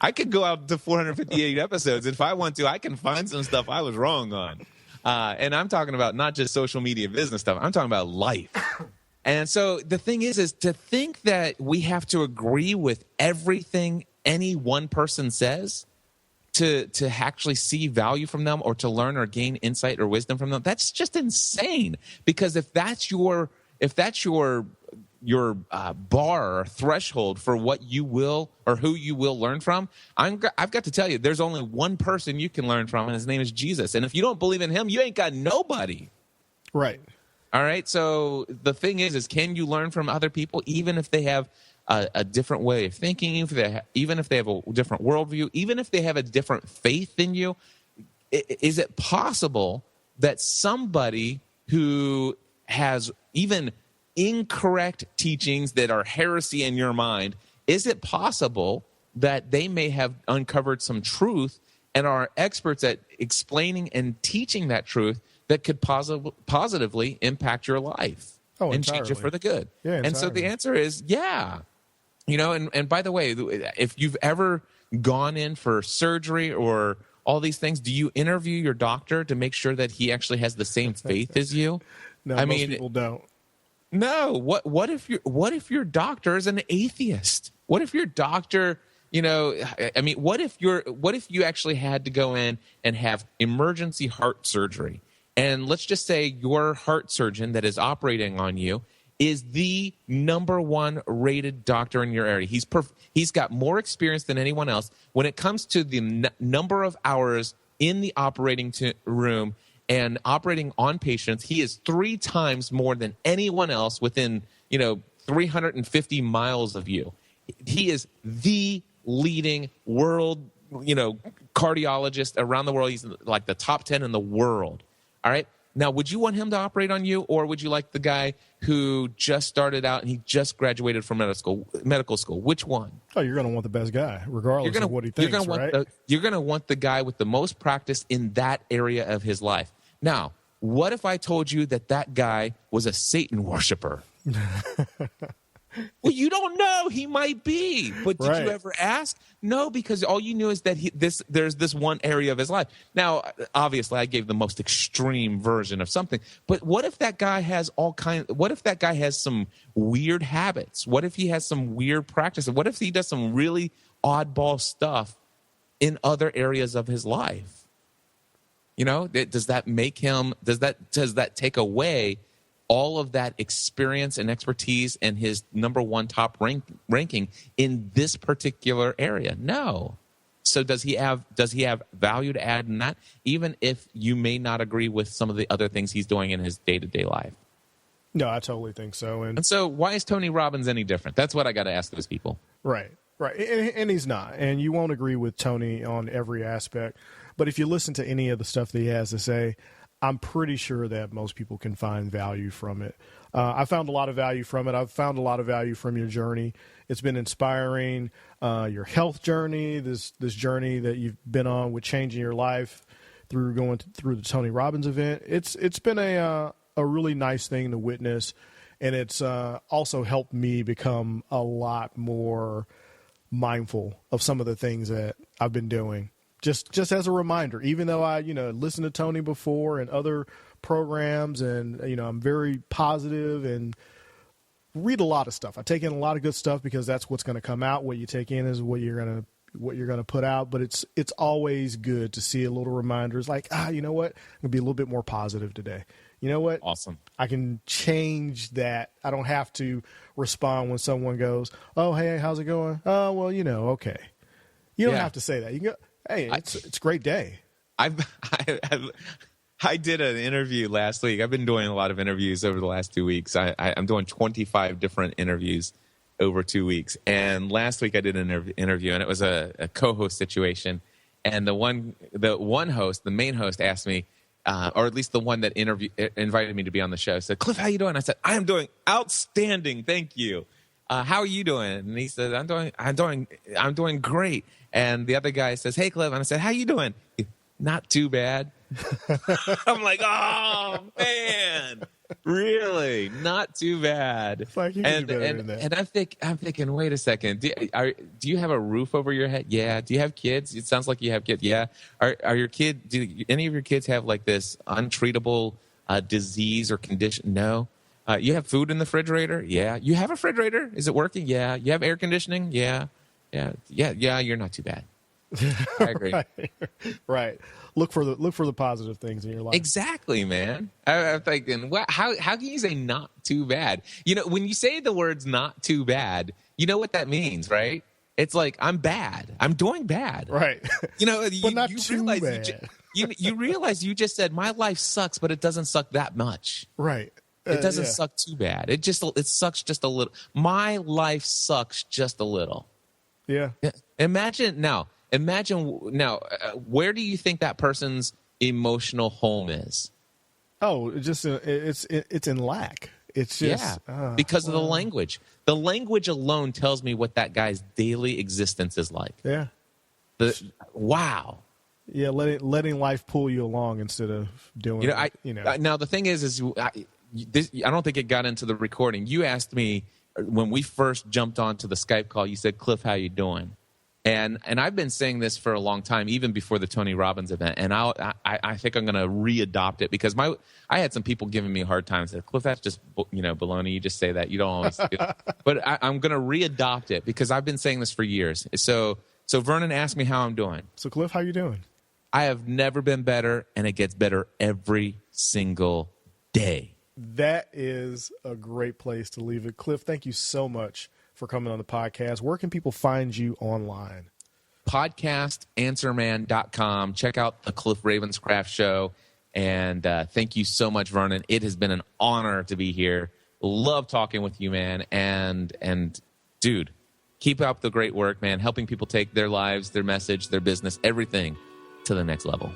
[SPEAKER 3] I could go out to 458 episodes. If I want to, I can find some stuff I was wrong on. And I'm talking about not just social media business stuff. I'm talking about life. And so the thing is to think that we have to agree with everything any one person says to actually see value from them or to learn or gain insight or wisdom from them, that's just insane. Because if that's your bar or threshold for what you will or who you will learn from, I've got to tell you, there's only one person you can learn from, and his name is Jesus. And if you don't believe in him, you ain't got nobody.
[SPEAKER 1] Right.
[SPEAKER 3] All right. So the thing is can you learn from other people, even if they have a different way of thinking, even if they have a different worldview, even if they have a different faith than you? Is it possible that somebody who has even incorrect teachings that are heresy in your mind, is it possible that they may have uncovered some truth and are experts at explaining and teaching that truth that could positively impact your life and change it for the good?
[SPEAKER 1] Yeah,
[SPEAKER 3] and so the answer is yeah. And by the way, if you've ever gone in for surgery or all these things, do you interview your doctor to make sure that he actually has the same faith as you?
[SPEAKER 1] No, most people don't.
[SPEAKER 3] No. What if your doctor is an atheist? What if your doctor, what if you actually had to go in and have emergency heart surgery? And let's just say your heart surgeon that is operating on you is the number one rated doctor in your area. He's got more experience than anyone else when it comes to the number of hours in the operating room and operating on patients. He is 3 times more than anyone else within 350 miles of you. He is the leading world cardiologist around the world. He's like the top 10 in the world. All right. Now, would you want him to operate on you, or would you like the guy who just started out and he just graduated from medical school? Which one?
[SPEAKER 1] Oh, you're going to want the best guy, regardless of what he thinks, right?
[SPEAKER 3] You're going to want the guy with the most practice in that area of his life. Now, what if I told you that guy was a Satan worshiper? Well, you don't know. He might be. But did you ever ask? No, because all you knew is that there's this one area of his life. Now, obviously, I gave the most extreme version of something. But what if that guy has what if that guy has some weird habits? What if he has some weird practices? What if he does some really oddball stuff in other areas of his life? Does that make him, does that take away all of that experience and expertise and his number one top ranking in this particular area? No. So does he have value to add in that, even if you may not agree with some of the other things he's doing in his day-to-day life?
[SPEAKER 1] No, I totally think so.
[SPEAKER 3] And so why is Tony Robbins any different? That's what I got to ask those people.
[SPEAKER 1] Right. And he's not. And you won't agree with Tony on every aspect. But if you listen to any of the stuff that he has to say, I'm pretty sure that most people can find value from it. I found a lot of value from it. I've found a lot of value from your journey. It's been inspiring. Your health journey, this journey that you've been on with changing your life through going through the Tony Robbins event. It's been a really nice thing to witness, and it's also helped me become a lot more mindful of some of the things that I've been doing. Just as a reminder, even though I, listened to Tony before and other programs, and, I'm very positive and read a lot of stuff. I take in a lot of good stuff because that's what's going to come out. What you take in is what you're going to put out. But it's always good to see a little reminders like, you know what? I'm going to be a little bit more positive today. You know what?
[SPEAKER 3] Awesome.
[SPEAKER 1] I can change that. I don't have to respond when someone goes, oh, hey, how's it going? Oh, well, okay. You don't have to say that. You can go, hey, it's a great day.
[SPEAKER 3] I did an interview last week. I've been doing a lot of interviews over the last 2 weeks. I'm doing 25 different interviews over 2 weeks. And last week I did an interview, and it was a co-host situation. And the main host asked me, or at least the one that invited me to be on the show, said, Cliff, how you doing? I said, I am doing outstanding. Thank you. How are you doing? And he said, I'm doing great. And the other guy says, hey, Cliff. And I said, how you doing? Not too bad. I'm like, oh man, really? Not too bad.
[SPEAKER 1] It's like you can do better than that.
[SPEAKER 3] And I'm thinking, wait a second. Do you have a roof over your head? Yeah. Do you have kids? It sounds like you have kids. Yeah. Are your kids? Do any of your kids have like this untreatable disease or condition? No. You have food in the refrigerator? Yeah. You have a refrigerator? Is it working? Yeah. You have air conditioning? Yeah. Yeah. You're not too bad. I agree.
[SPEAKER 1] Right. Look for the positive things in your life.
[SPEAKER 3] Exactly, man. I'm thinking, how can you say not too bad? When you say the words not too bad, you know what that means, right? It's like, I'm bad. I'm doing bad.
[SPEAKER 1] Right.
[SPEAKER 3] But
[SPEAKER 1] not too bad.
[SPEAKER 3] You realize you just said, my life sucks, but it doesn't suck that much.
[SPEAKER 1] Right.
[SPEAKER 3] It doesn't suck too bad. It sucks just a little. My life sucks just a little.
[SPEAKER 1] Yeah.
[SPEAKER 3] Imagine now, where do you think that person's emotional home is?
[SPEAKER 1] Oh, it's in lack. It's just
[SPEAKER 3] because of the language. The language alone tells me what that guy's daily existence is like.
[SPEAKER 1] Yeah.
[SPEAKER 3] Wow.
[SPEAKER 1] Yeah, letting life pull you along instead of doing.
[SPEAKER 3] Now the thing is I don't think it got into the recording. You asked me when we first jumped onto the Skype call. You said, "Cliff, how you doing?" And I've been saying this for a long time, even before the Tony Robbins event. And I think I'm going to readopt it because I had some people giving me a hard time. Said, Cliff, that's just baloney. You just say that. You don't always do it. But I'm going to readopt it because I've been saying this for years. So Vernon asked me how I'm doing.
[SPEAKER 1] So Cliff, how you doing?
[SPEAKER 3] I have never been better, and it gets better every single day.
[SPEAKER 1] That is a great place to leave it. Cliff, thank you so much for coming on the podcast. Where can people find you online?
[SPEAKER 3] podcastanswerman.com. Check out the Cliff Ravenscraft show. And thank you so much, Vernon. It has been an honor to be here. Love talking with you, man. And dude, keep up the great work, man. Helping people take their lives, their message, their business, everything to the next level.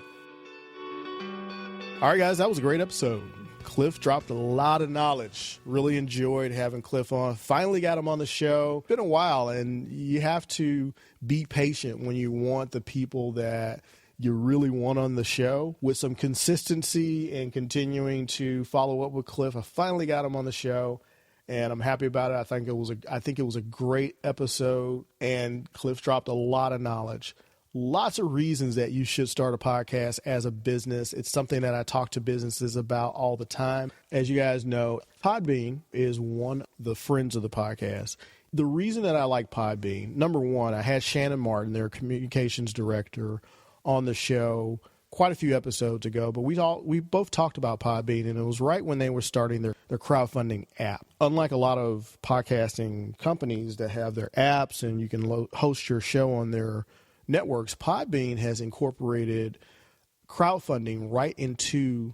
[SPEAKER 1] All right, guys, that was a great episode. Cliff dropped a lot of knowledge. Really enjoyed having Cliff on. Finally got him on the show. Been a while, and you have to be patient when you want the people that you really want on the show with some consistency and continuing to follow up with Cliff. I finally got him on the show, and I'm happy about it. I think it was a great episode, and Cliff dropped a lot of knowledge. Lots of reasons that you should start a podcast as a business. It's something that I talk to businesses about all the time. As you guys know, Podbean is one of the friends of the podcast. The reason that I like Podbean, number one, I had Shannon Martin, their communications director, on the show quite a few episodes ago, but we both talked about Podbean, and it was right when they were starting their crowdfunding app. Unlike a lot of podcasting companies that have their apps and you can host your show on their networks, Podbean has incorporated crowdfunding right into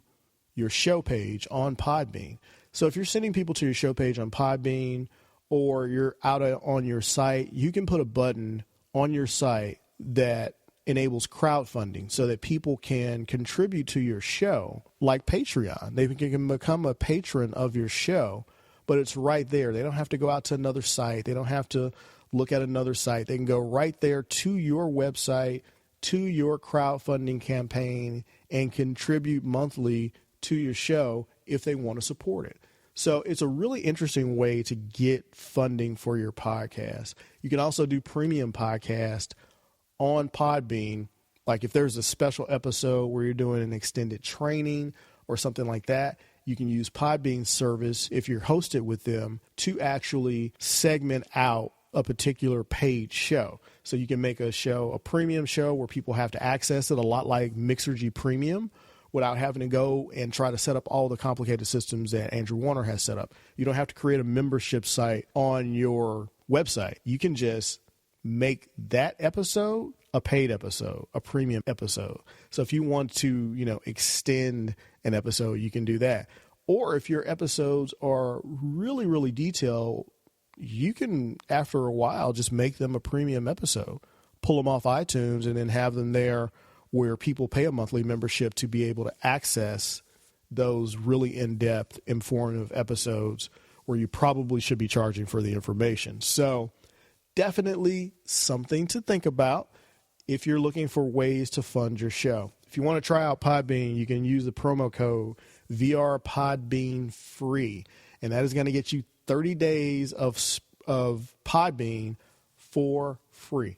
[SPEAKER 1] your show page on Podbean. So if you're sending people to your show page on Podbean or you're out on your site, you can put a button on your site that enables crowdfunding so that people can contribute to your show like Patreon. They can become a patron of your show, but it's right there. They don't have to go out to another site. They don't have to look at another site. They can go right there to your website, to your crowdfunding campaign, and contribute monthly to your show if they want to support it. So it's a really interesting way to get funding for your podcast. You can also do premium podcast on Podbean Like if there's a special episode where you're doing an extended training or something like that, you can use Podbean's service, if you're hosted with them, to actually segment out a particular paid show. So you can make a show, a premium show where people have to access it, a lot like Mixergy Premium, without having to go and try to set up all the complicated systems that Andrew Warner has set up. You don't have to create a membership site on your website. You can just make that episode a paid episode, a premium episode. So if you want to, extend an episode, you can do that. Or if your episodes are really, really detailed, you can, after a while, just make them a premium episode, pull them off iTunes, and then have them there where people pay a monthly membership to be able to access those really in-depth, informative episodes where you probably should be charging for the information. So definitely something to think about if you're looking for ways to fund your show. If you want to try out Podbean, you can use the promo code VRPodbeanFree, and that is going to get you 30 days of Podbean for free.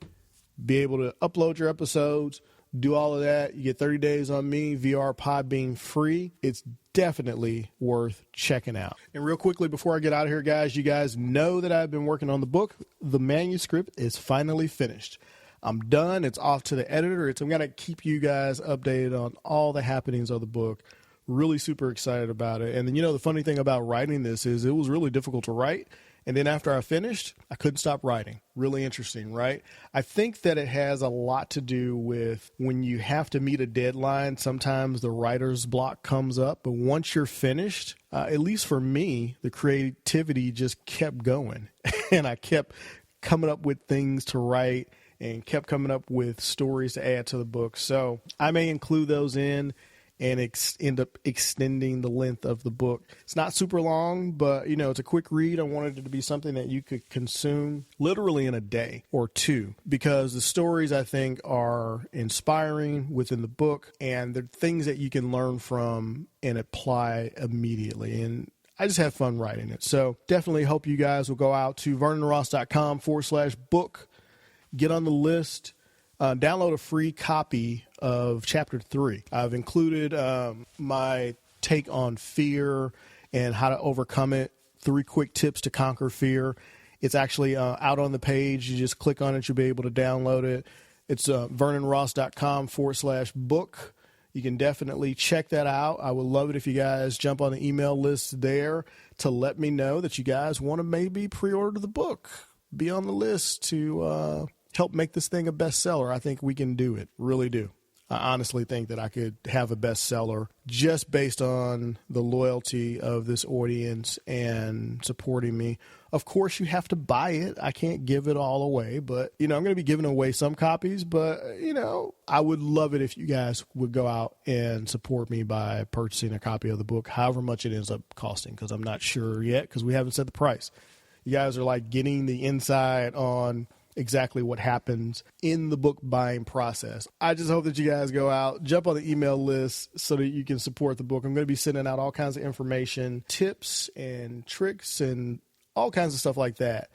[SPEAKER 1] Be able to upload your episodes, do all of that. You get 30 days on me, VR Podbean free. It's definitely worth checking out. And real quickly, before I get out of here, guys, you guys know that I've been working on the book. The manuscript is finally finished. I'm done. It's off to the editor. I'm going to keep you guys updated on all the happenings of the book. Really super excited about it. And then, the funny thing about writing this is it was really difficult to write. And then after I finished, I couldn't stop writing. Really interesting, right? I think that it has a lot to do with when you have to meet a deadline, sometimes the writer's block comes up. But once you're finished, at least for me, the creativity just kept going. And I kept coming up with things to write and kept coming up with stories to add to the book. So I may include those in and end up extending the length of the book. It's not super long, but, it's a quick read. I wanted it to be something that you could consume literally in a day or two, because the stories, I think, are inspiring within the book, and they're things that you can learn from and apply immediately. And I just have fun writing it. So definitely hope you guys will go out to vernonross.com/book, get on the list, download a free copy of Chapter 3. I've included my take on fear and how to overcome it, 3 quick tips to conquer fear. It's actually out on the page. You just click on it. You'll be able to download it. It's vernonross.com/book. You can definitely check that out. I would love it if you guys jump on the email list there to let me know that you guys want to maybe pre-order the book. Be on the list to help make this thing a bestseller. I think we can do it. Really do. I honestly think that I could have a bestseller just based on the loyalty of this audience and supporting me. Of course, you have to buy it. I can't give it all away, but, I'm going to be giving away some copies, but, I would love it if you guys would go out and support me by purchasing a copy of the book, however much it ends up costing, because I'm not sure yet, because we haven't set the price. You guys are like getting the inside on exactly what happens in the book buying process. I just hope that you guys go out, jump on the email list so that you can support the book. I'm going to be sending out all kinds of information, tips and tricks and all kinds of stuff like that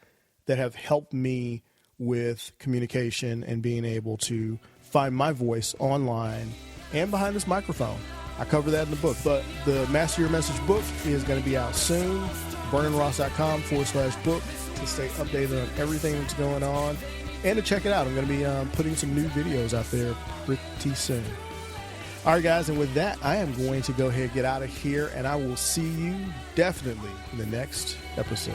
[SPEAKER 1] have helped me with communication and being able to find my voice online and behind this microphone. I cover that in the book, but the Master Your Message book is going to be out soon. vernonross.com/book to stay updated on everything that's going on and to check it out. I'm going to be putting some new videos out there pretty soon. All right, guys, and with that, I am going to go ahead and get out of here, and I will see you definitely in the next episode.